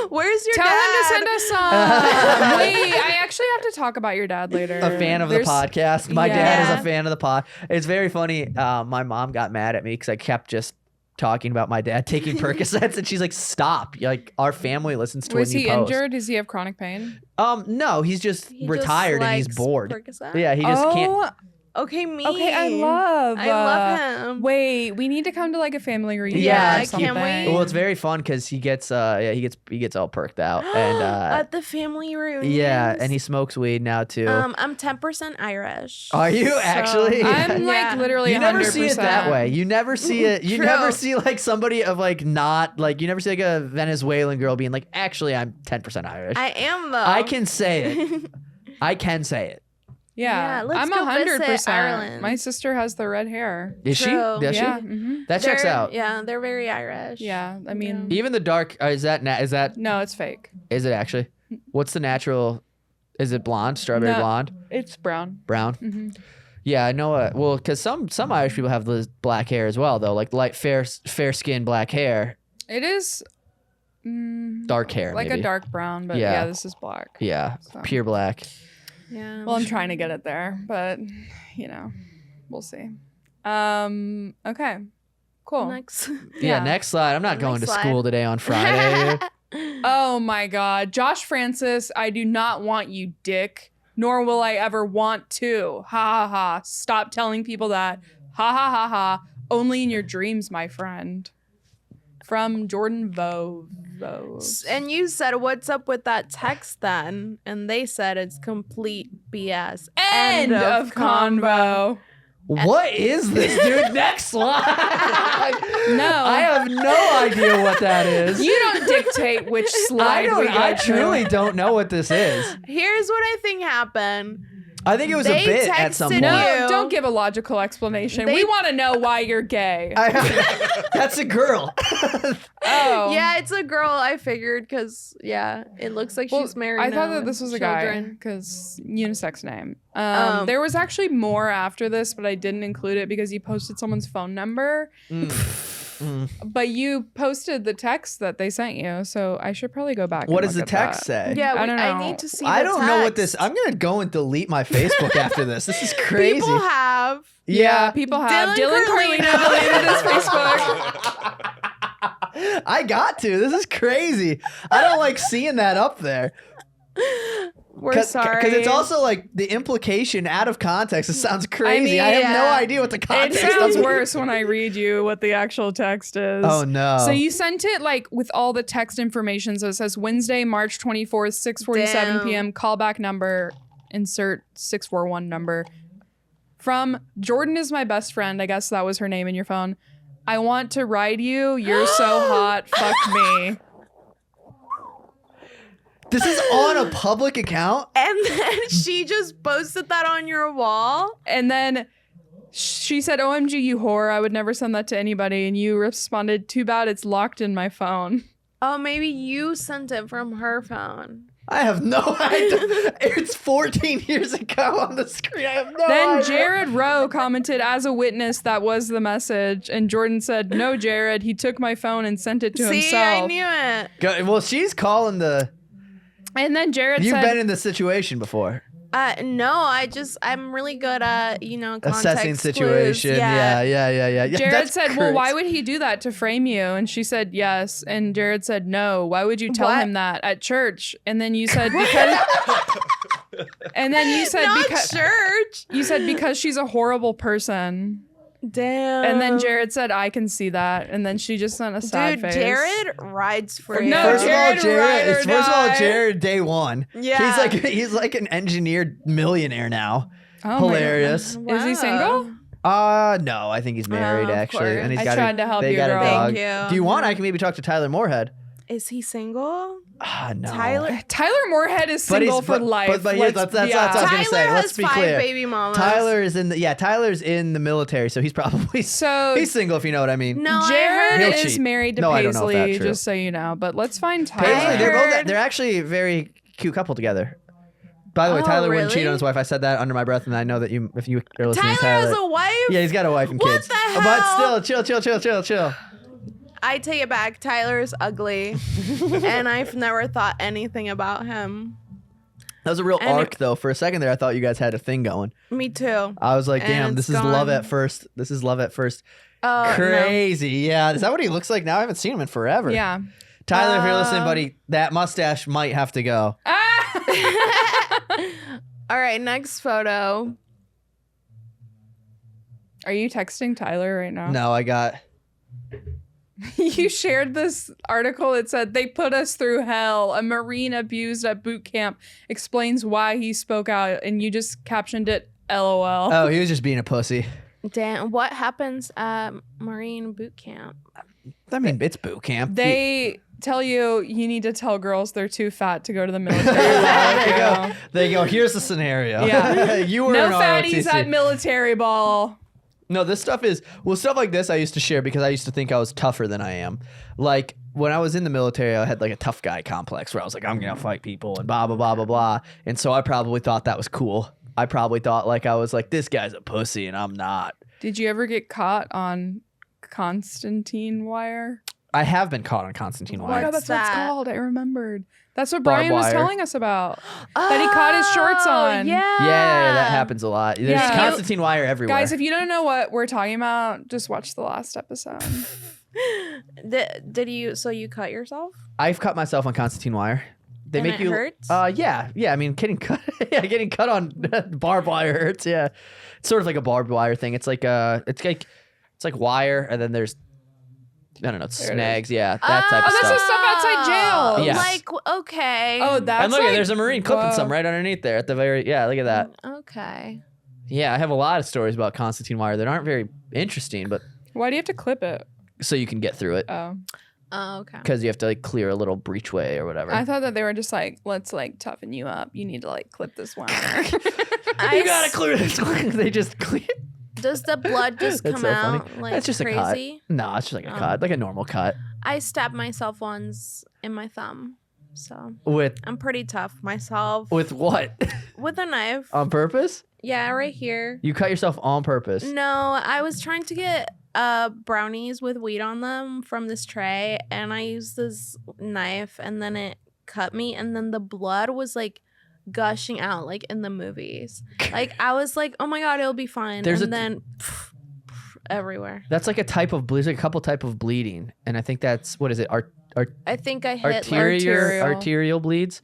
Where's your Tell dad? him to send us some. Wait, I actually have to talk about your dad later. A fan of There's- the podcast. My dad is Yeah. a fan of the pod. It's very funny. My mom got mad at me because I kept just talking about my dad taking Percocets, and she's like, "Stop!" Like our family listens to Was when you he post. injured? Does he have chronic pain? No, he's just He just retired and he's likes bored. Percocet? Yeah, he just can't. Okay, me. Okay, I love him. Wait, we need to come to like a family reunion. Yeah, or something. can we? Well, it's very fun because he gets he gets all perked out and At the family reunion. yeah, and he smokes weed now too. I'm 10% Irish. Are you so- actually? I'm like Yeah. literally. You never 100%. see it that way. You never see it. You True. never see like somebody of like not like you never see like a Venezuelan girl being like, actually, I'm 10% Irish. I am though. I can say it. I can say it. Yeah, Yeah, let's I'm go visit 100%. Ireland. My sister has the red hair. Is she? True. Does Yeah. she? mhm. That checks They're- out. Yeah, they're very Irish. Yeah. I mean, Even the dark is that no, it's fake. is it actually? What's the natural? Is it blonde? Strawberry No. blonde? It's brown. Brown? hmm Yeah, I know. Well, because some Irish people have the black hair as well, though, like light fair skin black hair, It is dark hair, like maybe. a dark brown, but Yeah. yeah, this is black. Yeah, So. pure black. Yeah. Well, I'm trying to get it there, but we'll see. Okay. Cool. Next. Yeah. Next slide. I'm not going to Next slide. school today on Friday. Oh my God. Josh Francis, I do not want you, dick, nor will I ever want to. Ha ha ha. Stop telling people that. Ha ha ha ha. Only in your dreams, my friend. From Jordan Vove. And you said, "What's up with that text then?" And they said it's complete BS. End of convo. What is this, dude? Next slide. No. I have no idea what that is. You don't dictate which slide we go I to. truly don't know what this is. Here's what I think happened. I think it was They a bit at some texted point. No, you. don't give a logical explanation. They- We want to know why you're gay. That's a girl. Oh. Yeah, it's a girl. I figured because it looks like Well, she's married. I thought now that this with was a guy children. because unisex name. Um, There was actually more after this, but I didn't include it because you posted someone's phone number. But you posted the text that they sent you, so I should probably go back. What and does the look at text that. say? Yeah, I don't know. I need to see. I the don't know what this. text. I'm gonna go and delete my Facebook after this. This is crazy. People have. Yeah, people have. Dylan Carlino deleted his Facebook. I got to. This is crazy. I don't like seeing that up there. We're sorry. Because it's also like the implication out of context. It sounds crazy. I, mean, have no yeah. idea what the It context sounds of worse when I read you what the actual text is. Oh no. So you sent it like with all the text information. So it says Wednesday, March 24th, 6:47 Damn. p.m. Callback number, insert 641 number. From Jordan is my best friend. I guess that was her name in your phone. I want to ride you. You're so hot. Fuck me. This is on a public account? And then she just posted that on your wall. And then she said, OMG, you whore. I would never send that to anybody. And you responded, too bad it's locked in my phone. Oh, maybe you sent it from her phone. I have no idea. It's 14 years ago on the screen. I have no Then idea. Jared Rowe commented, as a witness, that was the message. And Jordan said, no, Jared, he took my phone and sent it to See, himself. I knew it. Well, she's calling the. And then Jared You've said, been in this situation before. No, I'm really good at, context Assessing clues. situation. Yeah. Jared That's said, well, crazy. why would he do that to frame you? And she said, yes. And Jared said, no. Why would you tell What? him that at church? And then you said, because. And then you said, Not because. church. You said, because she's a horrible person. Damn. And then Jared said, I can see that. And then she just sent a sad Dude, face. Jared rides for you. No, First Jared, of all, ride or Jared. First of all, die. Jared, day one. Yeah. He's like an engineered millionaire now. Oh my Hilarious. Is he single? No, I think he's married of actually, course. and he's I got. tried to help they you, got girl. a dog. Thank you. Do you want? I can maybe talk to Tyler Moorhead. Is he single? No. Tyler Moorhead is But he's- single for but- life. but here's- Let's that's be what I was honest. gonna say. Tyler Let's has be 5 clear. baby mamas. Tyler's in the military, so he's probably So he's single if you know what I mean. No, I Jared He'll heard. is cheat. married to No, I don't know if Paisley, that's true. just so you know. But let's find Tyler. Paisley, heard- they're actually a very cute couple together. By the way, Oh, Tyler wouldn't cheat really? on his wife. I said that under my breath, and I know that if you are listening, Tyler has a wife? yeah, he's got a wife and What kids. the But hell? still, chill. I take it back. Tyler's ugly. And I've never thought anything about him. That was a real And arc, though. For a second there, I thought you guys had a thing going. Me too. I was like, And damn, it's this is love gone. at first. This is love at first. Oh, no. Crazy. Yeah. Is that what he looks like now? I haven't seen him in forever. Yeah. Tyler, if you're listening, buddy, that mustache might have to go. Ah! All right, next photo. Are you texting Tyler right now? No, I got. You shared this article that said they put us through hell. A Marine abused at boot camp explains why he spoke out, and you just captioned it LOL. Oh, he was just being a pussy. Damn, what happens at Marine boot camp? I mean, it's boot camp. They tell you need to tell girls they're too fat to go to the military. There you go. Here's the scenario. Yeah. You were no in fatties ROTC. at military ball. No, this stuff is stuff like this I used to share because I used to think I was tougher than I am. Like when I was in the military, I had like a tough guy complex where I was like, I'm gonna fight people and blah blah blah blah blah. And so I probably thought that was cool. I probably thought like I was like, this guy's a pussy and I'm not. Did you ever get caught on Constantine wire? I have been caught on Constantine Oh my wire. God, that's what it's that? called. I remembered. That's what Barbed Brian was wire. telling us about. That he caught his shorts on. Yeah. Yeah, that happens a lot. There's Yeah. Constantine wire everywhere. Guys, if you don't know what we're talking about, just watch the last episode. Did you? So you cut yourself? I've cut myself on Constantine wire. They And make it you hurts? yeah. I mean, getting cut getting cut on barbed wire hurts, yeah. It's sort of like a barbed wire thing. It's like wire and then there's I don't know, There it snags, yeah, that type Oh, of that's stuff. the stuff outside jail. Yes. Like, okay. Oh, that's And look, like, there's a Marine clipping whoa. some right underneath there at the very look at that. Okay. Yeah, I have a lot of stories about Constantine wire that aren't very interesting, but Why do you have to clip it? so you can get through it Oh. Oh, okay. because you have to like clear a little breachway or whatever. I thought that they were just like, let's like toughen you up. You need to like clip this wire. You gotta clear this. They just clear. Does the blood just That's come so funny. out like It's just a cut. crazy? No, it's just like a Oh. cut, like a normal cut. I stabbed myself once in my thumb, so With I'm pretty tough myself. with what? With a knife. On purpose? Yeah, right here. You cut yourself on purpose. No, I was trying to get brownies with weed on them from this tray, and I used this knife, and then it cut me, and then the blood was like gushing out like in the movies. Like I was like, oh my God, it'll be fine. There's and a- then everywhere. That's like a type of bleed, like a couple type of bleeding, and I think that's what is it? I think I hit Arterial bleeds.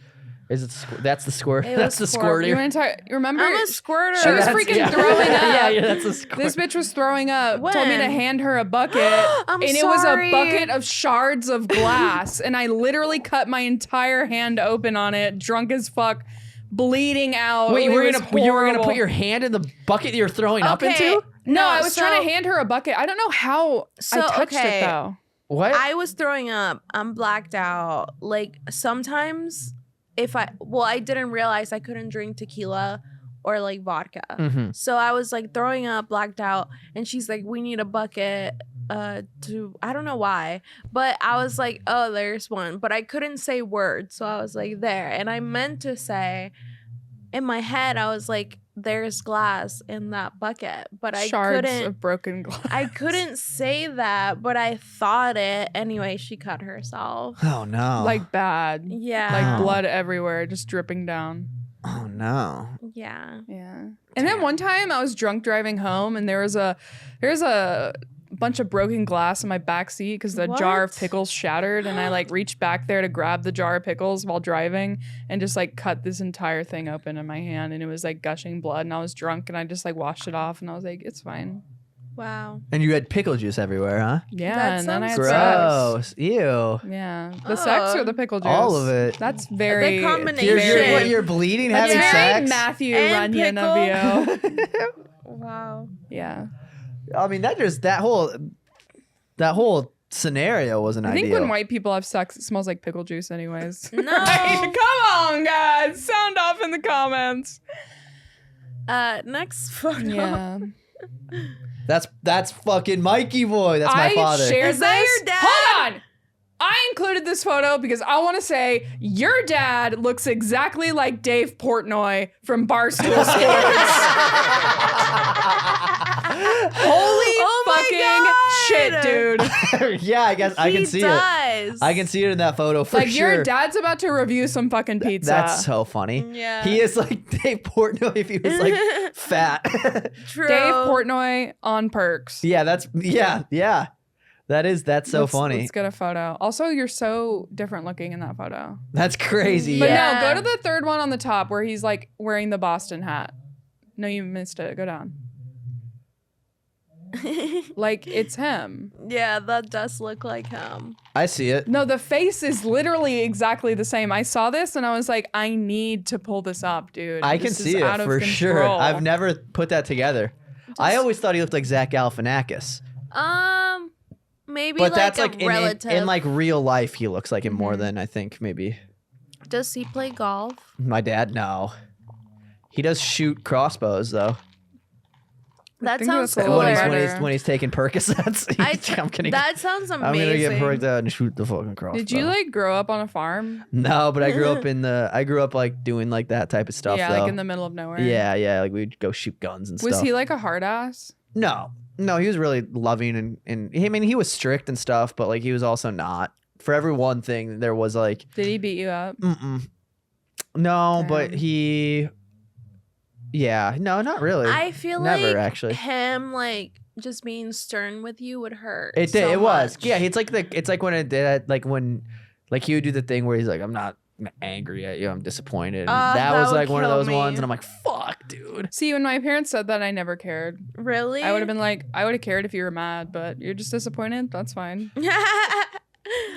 Is it? That's the squirt. It was That's the squirt. You squirter. want to remember? I'm a squirter. She was That's- freaking throwing up. yeah, that's a squirt. This bitch was throwing up. Told me to When? hand her a bucket. I'm and it was a sorry. bucket of shards of glass. And I literally cut my entire hand open on it, drunk as fuck, bleeding out. Wait, It you were was gonna put horrible. your hand in the bucket you're throwing up Okay. into? No, I was so- trying to hand her a bucket. I don't know how So, I touched okay. it though. What? I was throwing up. I'm blacked out. Like sometimes I didn't realize I couldn't drink tequila or like vodka. Mhm. So I was like throwing up, blacked out, and she's like, we need a bucket to I don't know why. But I was like, oh, there's one. But I couldn't say words. So I was like, there. And I meant to say in my head, I was like, there's glass in that bucket. But I Shards couldn't of broken glass. I couldn't say that, but I thought it. Anyway, she cut herself. Oh no. like bad. Yeah. Like Oh. blood everywhere, just dripping down. Oh no. Yeah. Yeah. And then one time I was drunk driving home and there was a bunch of broken glass in my back seat because the jar of What? pickles shattered and I like reached back there to grab the jar of pickles while driving and just like cut this entire thing open in my hand and it was like gushing blood and I was drunk and I just like washed it off and I was like, it's fine. Wow. And you had pickle juice everywhere, huh? Yeah. That And then I had sounds sex. Gross. Ew. Yeah. The sex or the pickle juice? All of it. That's very The combination. You're, what, you're bleeding That's having very sex? Matthew And Runyon of you. Wow. Yeah. I mean, that whole scenario wasn't I think ideal. when white people have sex, it smells like pickle juice anyways. No. Right? Come on, guys. Sound off in the comments. Next photo. Yeah. That's fucking Mikey boy. That's my father. shared Is that this. your dad? Hold on. I included this photo because I want to say your dad looks exactly like Dave Portnoy from Barstool Sports. Holy Oh my fucking God. shit, dude. Yeah, I guess I can see it. does. I can see it in that photo for Like sure. your dad's about to review some fucking pizza. That's so funny. Yeah. He is like Dave Portnoy if he was like fat. True. Dave Portnoy on Perks. Yeah, that's so funny. Let's get a photo. Also, you're so different looking in that photo. That's crazy. But Yeah. no, go to the third one on the top where he's like wearing the Boston hat. No, you missed it. Go down. Like it's him. Yeah, that does look like him. I see it. No, the face is literally exactly the same. I saw this and I was like, I need to pull this up, dude. I can This is see it out of for sure. control. I've never put that together. I always thought he looked like Zach Galifianakis. Maybe But like that's a like relative. in like real life, he looks like him more than I think maybe. Does he play golf? My dad, no. He does shoot crossbows though. That think sounds that's a cool. little When better. he's taking Percocets. I'm gonna That sounds amazing. I'm gonna get perked out and shoot the fucking crossbow. Did you like grow up on a farm? No, but I grew up like doing like that type of stuff. Yeah, though. like in the middle of nowhere. Yeah, like we'd go shoot guns and Was stuff. he like a hard ass? No, he was really loving and I mean he was strict and stuff, but like he was also not. For every one thing, there was like, Did he beat you up? no, but Damn. he, yeah, no, not really. I feel Never, like actually. him like just being stern with you would hurt. It did. so It was. much. Yeah, it's like when it did. Like when, like he would do the thing where he's like, "I'm not angry at you. I'm disappointed." And that that was would like one of kill those me. ones, and I'm like, "Fuck, dude." See, when my parents said that, I never cared. Really? I would have been like, I would have cared if you were mad, but you're just disappointed. That's fine.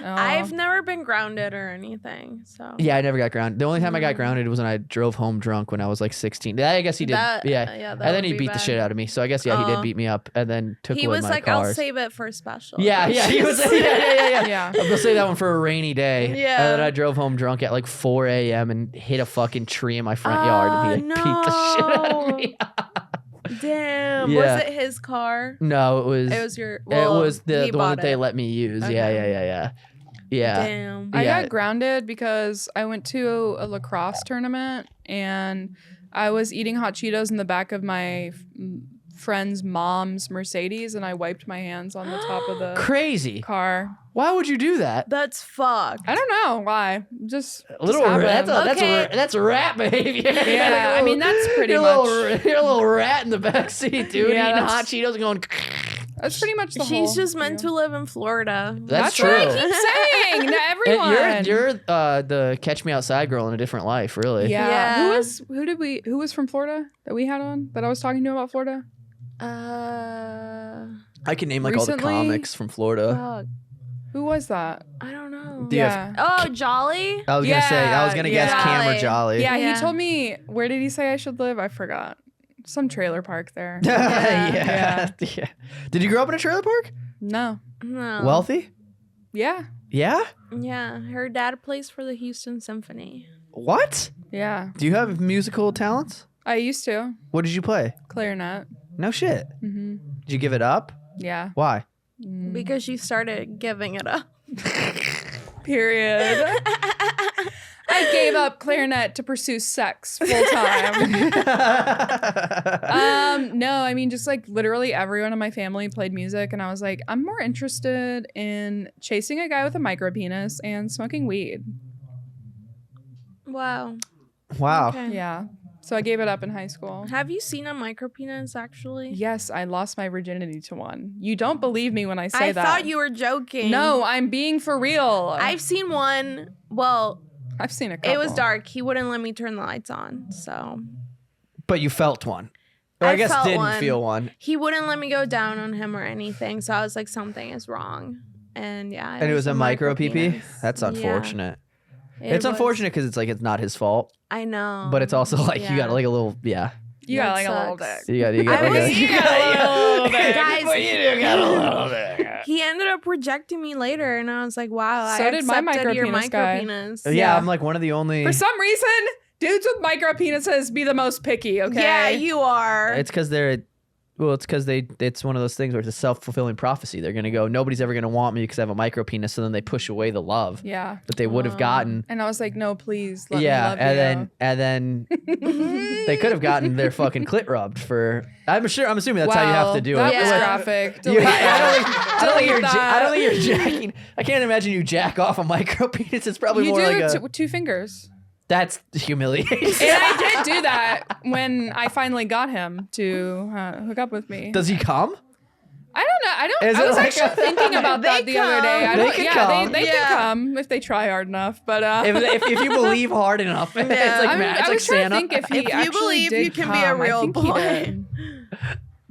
I've never been grounded or anything. So Yeah, I never got grounded. The only time I got grounded was when I drove home drunk when I was like 16. I guess he did. That- yeah. yeah, that And then would he be beat the bad. shit out of me. So I guess he did Oh. beat me up and then took he away was my like, cars. I'll save it for special. Yeah, he was. Yeah. Yeah. I'm gonna save that one for a rainy day. Yeah. And then I drove home drunk at like 4 a.m. and hit a fucking tree in my front yard, and he like, beat the shit out of me. Damn. Yeah. Was it his car? No, it was. It was your. it Well, was the he one bought that they it. let me use. Okay. Yeah. Damn. I Yeah. got grounded because I went to a lacrosse tournament and I was eating hot Cheetos in the back of my friend's mom's Mercedes and I wiped my hands on the top of the Crazy. car. Why would you do that? That's fucked. I don't know why. Just A little happened. that's rat behavior. Yeah, I mean, that's pretty you're much- you're a little rat in the backseat, dude. Yeah, eating that's- hot Cheetos and going. That's pretty much the whole. She's just meant to live in Florida. That's what I true. keep saying to everyone. And you're the Catch Me Outside girl in a different life, really. Yeah. Yeah. Who was from Florida that we had on that I was talking to about Florida? I can name like all Recently? the comics from Florida. Fuck. Who was that? I don't know. Do you have- Oh, Jolly? I was gonna say I was gonna guess Yeah. Cam or Jolly. Jolly. Yeah, Yeah. he told me, where did he say I should live? I forgot. Some trailer park there. Yeah. Did you grow up in a trailer park? No. No. Wealthy? Yeah. Yeah. Yeah, her dad plays for the Houston Symphony. What? Yeah. Do you have musical talents? I used to. What did you play? Clarinet. No shit. Mm-hmm. Did you give it up? Yeah. Why? Because she started giving it up. Period. I gave up clarinet to pursue sex full time. No, I mean, just like literally everyone in my family played music, and I was like, I'm more interested in chasing a guy with a micro penis and smoking weed. Wow. Wow. Okay. Yeah. So I gave it up in high school. Have you seen a micropenis actually? Yes, I lost my virginity to one. You don't believe me when I say I that. thought you were joking. No, I'm being for real. I've seen one. Well, I've seen a couple. it was dark. He wouldn't let me turn the lights on. So But you felt one. Or I I guess felt didn't one. feel one. he wouldn't let me go down on him or anything. So I was like, something is wrong. And yeah. And it was a micro PP? micropenis. That's Yeah, unfortunate. it It's was- unfortunate because it's like it's not his fault. I know. But it's also like you got Yeah. like a little You You got like That a little sucks. dick. You got I like was- a you got a little bit. Guys, you got a little bit. He ended up rejecting me later, and I was like, "Wow, So I did my accepted your micropenis guy. micropenis." Yeah, Yeah. I'm like one of the only. For some reason, dudes with micro penises be the most picky, okay? Yeah, you are. It's because they're. Well, it's because it's one of those things where it's a self-fulfilling prophecy. They're gonna go, nobody's ever gonna want me because I have a micro penis, so then they push away the love Yeah. that they would have gotten. And I was like, no, please, let Yeah, me love and then they could have gotten their fucking clit rubbed for. I'm assuming that's how you have to do that it. was Yeah. graphic. You- Delete that. I don't think Delete I don't think that. you're jacking. I can't imagine you jack off a micro penis. It's probably You more do like it a. with two fingers. That's humiliating. And I did do that when I finally got him to hook up with me. Does he come? I don't know. Is I it was like actually thinking about that They the other day. I come. They don't, can yeah, come. they Yeah. can come if they try hard enough. But If you believe hard enough, it's like I it's like was trying Santa. to think if he If you actually believe did you can be a come. I real think he boy. did.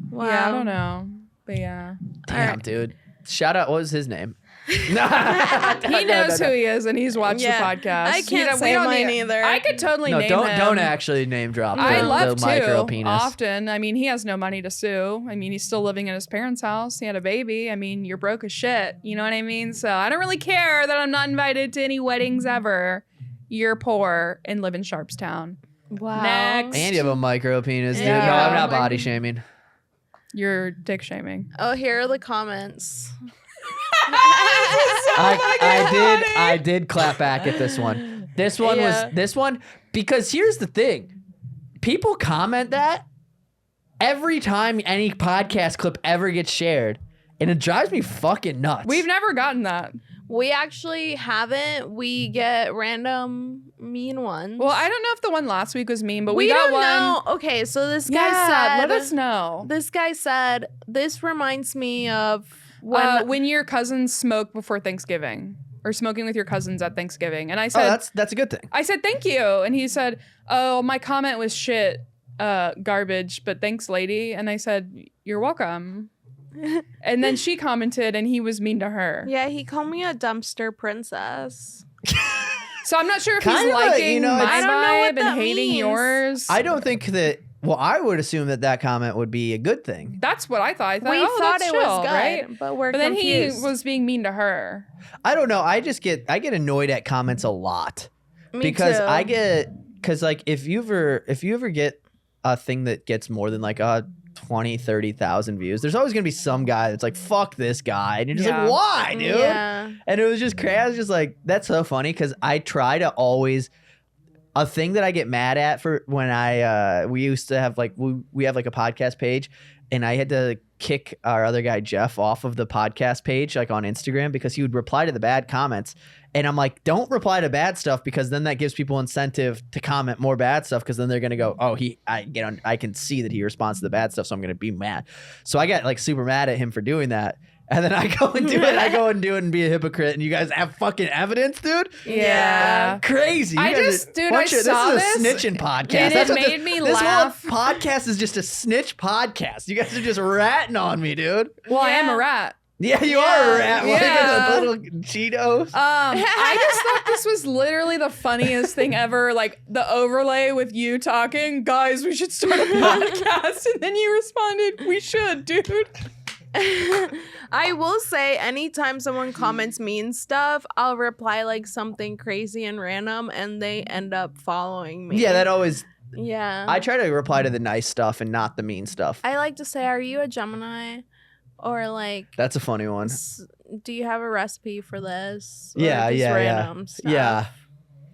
Wow. Yeah, I don't know. But yeah. Damn, dude. Shout out. What was his name? He knows who he is, and he's watched the podcast. I can't say mine either. I could totally name him. Don't actually name drop. I the love micro to penis. often. I mean, he has no money to sue. I mean, he's still living in his parents' house. He had a baby. I mean, you're broke as shit. You know what I mean? So I don't really care that I'm not invited to any weddings ever. You're poor and live in Sharpstown. Wow. Next. And you have a micro penis, dude. Yeah. No, I'm not body shaming. You're dick shaming. Oh, here are the comments. I did clap back at this one. This one because here's the thing. People comment that every time any podcast clip ever gets shared, and it drives me fucking nuts. We've never gotten that. We actually haven't. We get random mean ones. Well, I don't know if the one last week was mean, but we got don't one. know. Okay, so this guy said. let us know. This guy said, this reminds me of when your cousins smoke before Thanksgiving, or smoking with your cousins at Thanksgiving. And I said, that's a good thing. I said, thank you. And he said, oh, my comment was shit, garbage, but thanks, lady. And I said, you're welcome. And then she commented, and he was mean to her. Yeah, he called me a dumpster princess. So I'm not sure if Kind he's of liking know, my I don't know what vibe and that hating means. yours. I don't think that. Well, I would assume that comment would be a good thing. That's what I thought. I thought, We oh, thought that's it chill, was good, right? but we're But then confused. he was being mean to her. I don't know. I get annoyed at comments a lot. Me Because too. because like if you ever get a thing that gets more than like 20, 30,000 views, there's always gonna be some guy that's like, fuck this guy. And you're just Yeah. like, why, dude? Yeah. And it was just crazy. I was just like, that's so funny because I try to always a thing that I get mad at for when we used to have like we have like a podcast page, and I had to kick our other guy Jeff off of the podcast page like on Instagram because he would reply to the bad comments. And I'm like, don't reply to bad stuff because then that gives people incentive to comment more bad stuff because then they're gonna go, oh, I can see that he responds to the bad stuff, so I'm gonna be mad. So I got like super mad at him for doing that. And then I go and do it. I go and do it and be a hypocrite. And you guys have fucking evidence, dude. Yeah. Crazy. I You guys just- are- dude, bunch I of- saw This is a this, snitching podcast. and That's it what made me this laugh. whole podcast is just a snitch podcast. You guys are just ratting on me, dude. Well, I am Yeah. a rat. Yeah, you are a rat. Like Yeah. the little Cheetos. I just thought this was literally the funniest thing ever. Like the overlay with you talking, guys, we should start a podcast. And then you responded, we should, dude. I will say, anytime someone comments mean stuff, I'll reply like something crazy and random, and they end up following me. Yeah, that always. Yeah. I try to reply to the nice stuff and not the mean stuff. I like to say, are you a Gemini? Or like, That's a funny one. do you have a recipe for this? Or Yeah, just yeah, random stuff. Yeah,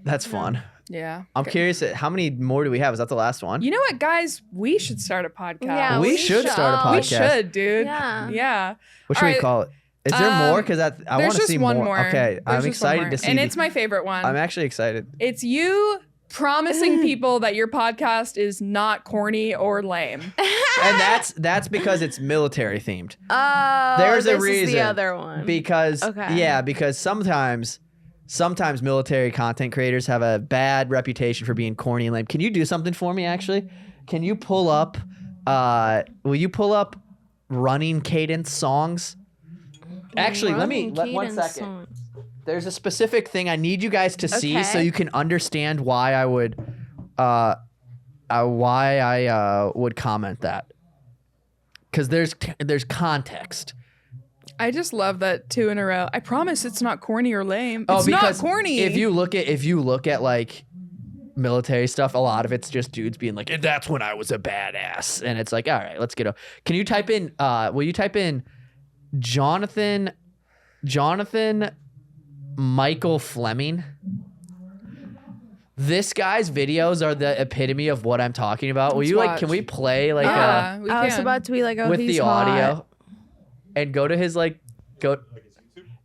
that's fun. Yeah. I'm curious at how many more do we have? Is that the last one? You know what, guys? We should start a podcast. Yeah, we should start a podcast. We should, dude. Yeah. Yeah. What should All we right. call it? Is there more? Because I There's want to just see one more. more. Okay, There's I'm just one excited more. to see. And it's my favorite one. I'm actually excited. It's you promising people that your podcast is not corny or lame. And that's because it's military themed. Oh, There's a this is reason. the other one. Because Okay. yeah, because sometimes military content creators have a bad reputation for being corny and lame. Can you do something for me actually? Can you pull up will you pull up running cadence songs? Actually, Running one cadence second. song. There's a specific thing I need you guys to see so Okay. you can understand why I would would comment that. Cuz there's context. I just love that 2 in a row. I promise it's not corny or lame. It's not corny. If you look at like military stuff, a lot of it's just dudes being like, and that's when I was a badass. And it's like, all right, let's get up. Can you type in will you type in Jonathan Michael Fleming? This guy's videos are the epitome of what I'm talking about. Will Let's you watch. can we play like yeah, we I was can. about to be like, oh, with he's the audio hot. and go to his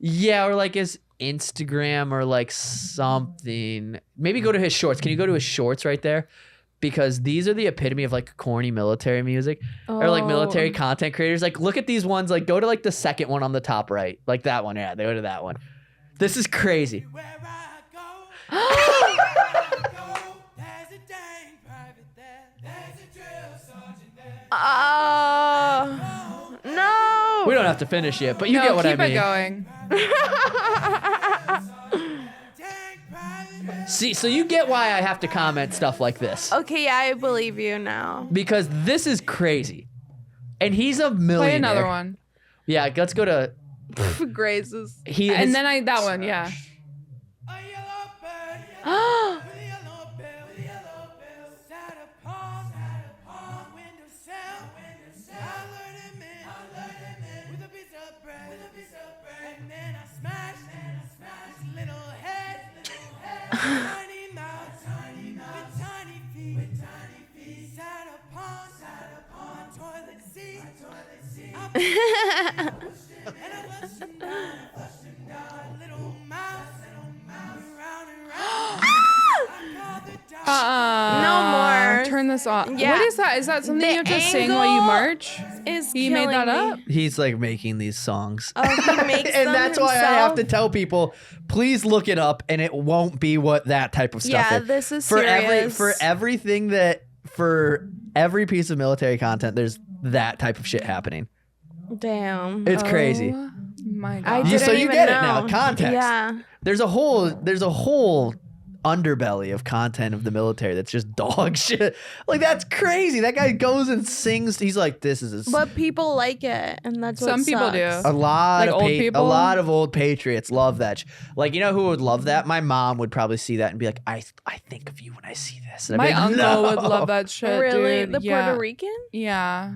yeah, or like his Instagram or like something. Maybe go to his shorts. Can you go to his shorts right there? Because these are the epitome of like corny military music or like military content creators. Like look at these ones. Like go to like the second one on the top right, like that one. Yeah, they go to that one. This is crazy. Oh no! We don't have to finish it, but you No, get what I keep mean. it going. See, so you get why I have to comment stuff like this. Okay, yeah, I believe you now. Because this is crazy. And he's a millionaire. Play another one. Yeah, let's go to... Grace's. And then that one, yeah. No more. Turn this off. Yeah. What is that? Is that something The you have to sing while you angle march? Is He made that killing me. up? He's like making these songs. Oh, he makes And them that's why I have to himself? tell people, please look it up, and it won't be what that type of stuff Yeah, is. this is for serious. for every piece of military content, there's that type of shit happening. Damn. It's crazy. Oh my I god. You- didn't so you even get it know. now, context. Yeah. There's a whole underbelly of content of the military that's just dog shit. Like, that's crazy. That guy goes and sings. He's like, this is But people like it, and that's what Some people do. sucks. a lot Like of old a people? lot of old patriots love that. Like, you know who would love that? My mom would probably see that and be like, I think of you when I see this. And I'd My be like, uncle "No." would love that shit, Really? dude. The yeah. Puerto Rican? Yeah.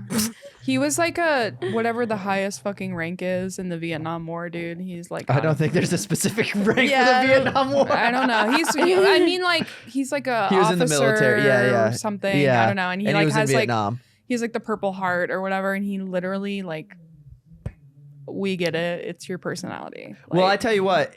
He was like a whatever the highest fucking rank is in the Vietnam War, dude. He's like I don't think there's a specific rank Yeah, for the Vietnam War. I don't know. I mean, like he's like a He was officer in the military. Yeah. or something. Yeah. I don't know. And he and like he was has in like Vietnam. he's like the Purple Heart or whatever, and he literally like we get it. It's your personality. Well, I Like, tell you what,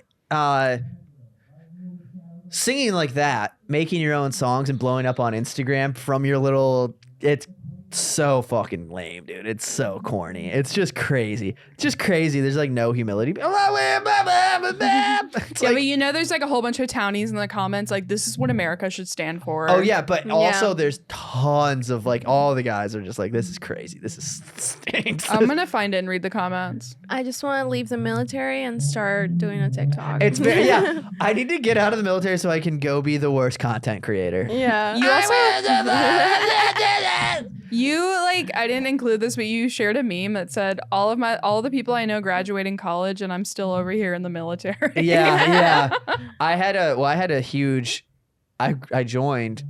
singing like that, making your own songs and blowing up on Instagram from your little, it's so fucking lame, dude. It's so corny. It's just crazy. It's just crazy. There's like no humility. It's yeah, like, but you know, there's like a whole bunch of townies in the comments like, "This is what America should stand for." oh yeah, but also Yeah. there's tons of like all the guys are just like, this is crazy. This is stinks. I'm gonna find it and read the comments. I just want to leave the military and start doing a TikTok. It's very yeah. I need to get out of the military so I can go be the worst content creator. Yeah. You also I didn't include this, but you shared a meme that said all the people I know graduating college and I'm still over here in the military. Yeah. I joined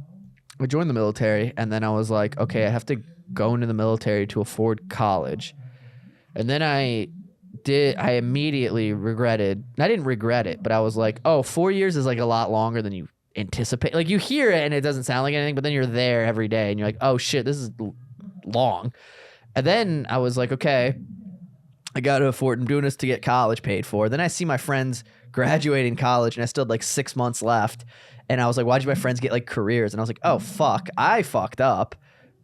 the military, and then I was like, okay, I have to go into the military to afford college. And then I immediately regretted. I didn't regret it, but I was like, oh, 4 years is like a lot longer than you anticipate. Like, you hear it and it doesn't sound like anything, but then you're there every day and you're like, oh shit, this is long. And then I was like, okay, I got to afford. I'm doing this to get college paid for. Then I see my friends graduating college, and I still had like 6 months left. And I was like, why'd my friends get like careers? And I was like, oh fuck, I fucked up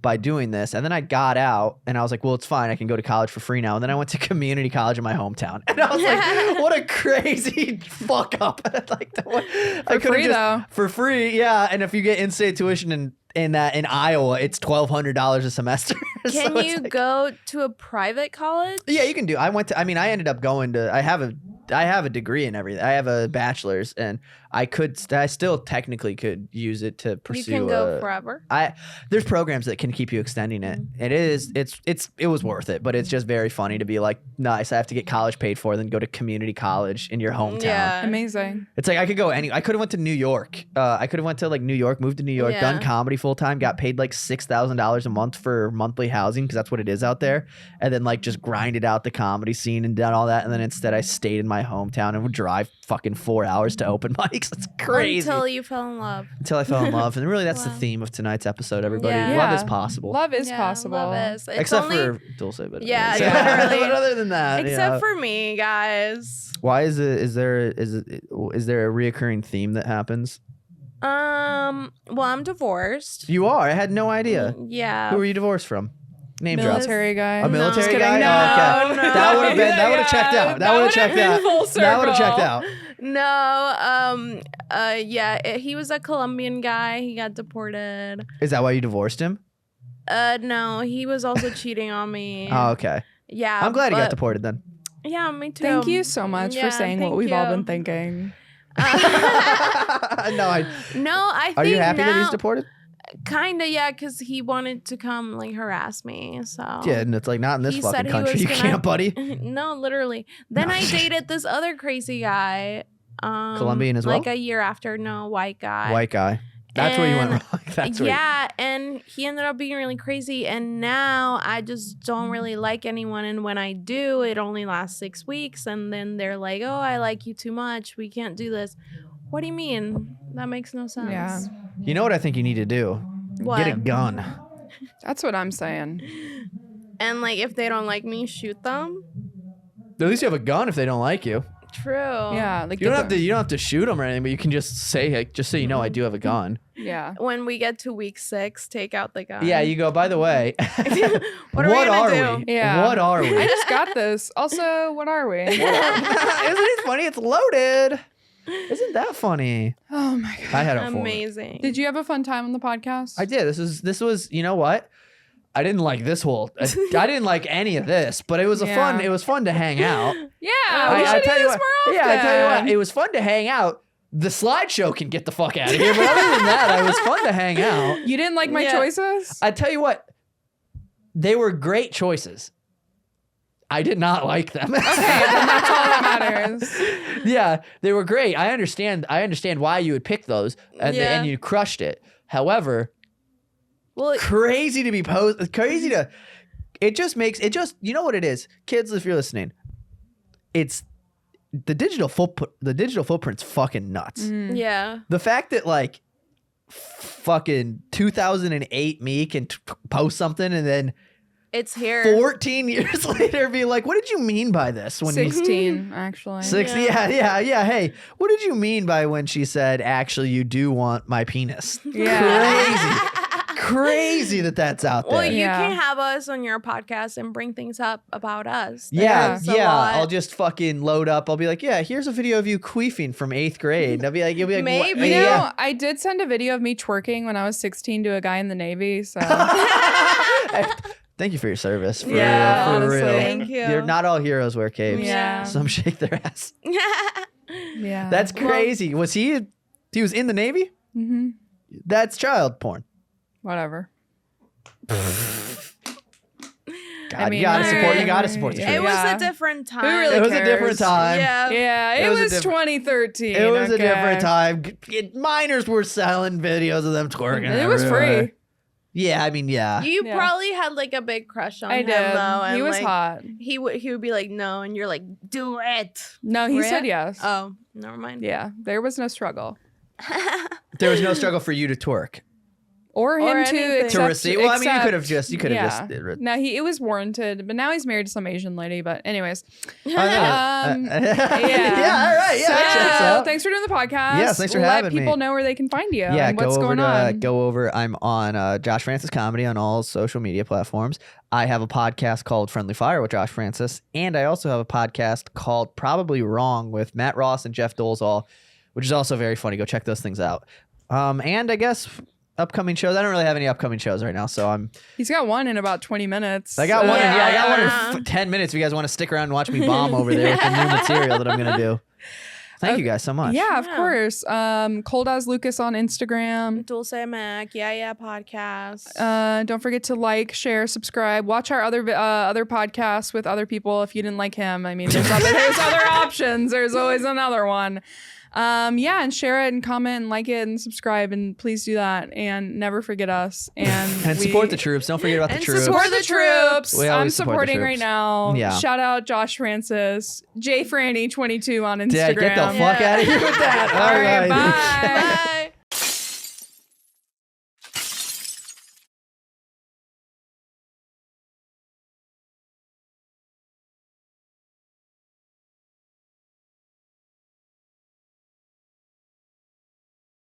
by doing this. And then I got out, and I was like, well, it's fine. I can go to college for free now. And then I went to community college in my hometown, and I was like, what a crazy fuck up. Like, I could've free, though. for free, yeah. And if you get in-state tuition in Iowa, it's $1,200 a semester. So Can it's you like- go to a private college? Yeah, you can do. I ended up going to. I have a degree in everything. I have a bachelor's, and I still technically could use it to pursue. You can go forever. There's programs that can keep you extending it. It was worth it, but it's just very funny to be like, nice, I have to get college paid for, then go to community college in your hometown. Yeah. Amazing. It's like I could go I could have went to New York. I could have went to like New York, moved to New York, Yeah. done comedy full time, got paid like $6,000 a month for monthly housing because that's what it is out there, and then like just grinded out the comedy scene and done all that. And then instead I stayed in my hometown and would drive fucking 4 hours to open mics. It's crazy. Until you fell in love. Until I fell in love, and really that's the Wow. theme of tonight's episode. Everybody, Yeah. love is Yeah. possible. Love is Yeah, possible. Love is. It's Except only, for Dulce, but Yeah, literally. but other than that, except yeah. for me, guys. Why is it? Is there a reoccurring theme that happens? Well, I'm divorced. You are. I had no idea. Yeah. Who are you divorced from? Name drop. Military guy. A military Just kidding. guy? No, Oh, okay. no. That would have been. That would have checked out. That would have checked been out. full That would have checked circle. out. No. He was a Colombian guy. He got deported. Is that why you divorced him? No, he was also cheating on me. Oh, okay. Yeah. I'm glad he got but- deported then. Yeah, me too. Thank you so much for saying what thank we've all you. been thinking. No, I think are you happy now, that he's deported? Kinda, yeah, because he wanted to come like harass me. So Yeah, and it's like not in this He fucking said he country. was You gonna- can't, buddy. no, literally. Then No. I dated this other crazy guy. Colombian as well? Like a year after. No, white guy. White guy. That's where you went And- wrong. That's where Yeah, and he ended up being really crazy. And now I just don't really like anyone. And when I do, it only lasts 6 weeks. And then they're like, oh, I like you too much. We can't do this. What do you mean? That makes no sense. Yeah. you know what I think you need to do? What? Get a gun. That's what I'm saying. And like, if they don't like me, shoot them. At least you have a gun if they don't like you. True. Yeah, like You don't have to shoot them or anything, but you can just say, like, just so you know, I do have a gun. Yeah. When we get to week 6, take out the gun. Yeah, you go. By the way, What are we gonna do? Yeah. What are we? I just got this. Also, what are we? Isn't it funny? It's loaded. Isn't that funny? Oh my god. I had it for me. Amazing. Did you have a fun time on the podcast? I did. This was. You know what? I didn't like this whole. I didn't like any of this, but it was Yeah. fun. It was fun to hang out. Yeah, I- we I should do tell you this what- more often. Yeah, I tell you what. It was fun to hang out. The slideshow can get the fuck out of here. But other than that, it was fun to hang out. You didn't like my Yeah. choices? I tell you what. They were great choices. I did not like them. Okay, then that's all that matters. Yeah, they were great. I understand why you would pick those, and Yeah. and you crushed it. However, Well, crazy to be posed. Crazy to. It just makes it just. You know what it is, kids. If you're listening, it's the digital footprint. The digital footprint's fucking nuts. yeah. The fact that like fucking 2008 me can post something and then It's here. 14 years later be like, what did you mean by this? When 16, actually. 60, yeah. Hey, what did you mean by when she said, actually, you do want my penis? Yeah. Crazy that that's out there. Well, you Yeah. can have us on your podcast and bring things up about us. yeah, That's a lot. I'll just fucking load up. I'll be like, yeah, here's a video of you queefing from 8th grade. And I'll be like, you'll be like, what? Maybe. You know, Yeah. I did send a video of me twerking when I was 16 to a guy in the Navy. So Thank you for your service. For Yeah, real, for honestly. real. Thank you. You're not all heroes wear capes. Yeah. Some shake their ass. yeah. That's crazy. Was he was in the Navy? hmm That's child porn. Whatever. God, mean, you gotta support. You yeah. gotta support the Yeah. It truth. was Yeah. a different time. Who really It was a cares? different time. Yeah. Yeah, It it was a was different- 2013. It was a okay. different time. Minors were selling videos of them twerking. It was everywhere. free. Yeah, I mean, yeah. You Yeah. probably had like a big crush on I him did. though. And He was like, hot. He would be like, no, and you're like, do it. No, he Really? said yes. Oh, never mind. Yeah, there was no struggle. There was no struggle for you to twerk. Or him Or to anything. accept. To receive. Well, I mean, you could have accept- just. You could have yeah. just. No, it was warranted, but now he's married to some Asian lady. But anyways, Oh, no. Um, yeah. yeah. All right. Yeah. that checks so out. thanks for doing the podcast. Yes, thanks for Let having me. people know where they can find you. Yeah, and what's go over going to on. go over. I'm on Josh Francis Comedy on all social media platforms. I have a podcast called Friendly Fire with Josh Francis, and I also have a podcast called Probably Wrong with Matt Ross and Jeff Dolezal, which is also very funny. Go check those things out. And I guess upcoming shows. I don't really have any upcoming shows right now, so He's got one in about 20 minutes. I got one. Yeah. I got one in 10 minutes. If you guys want to stick around and watch me bomb over there with the new material that I'm gonna do. Thank you guys so much. Yeah, of Yeah. course. Cold as Lucas on Instagram. Dulce Mac, podcast. Don't forget to like, share, subscribe. Watch our other podcasts with other people. If you didn't like him, I mean, there's other options. There's always another one. Yeah, and share it and comment and like it and subscribe, and please do that, and never forget us, and Support the troops. Don't forget about the And troops. support the troops. We I'm always support the supporting right troops. now. Yeah. Shout out Josh Francis, JFranny22 on Instagram. Yeah, get the fuck out of here with that. All right, All right. bye. Bye.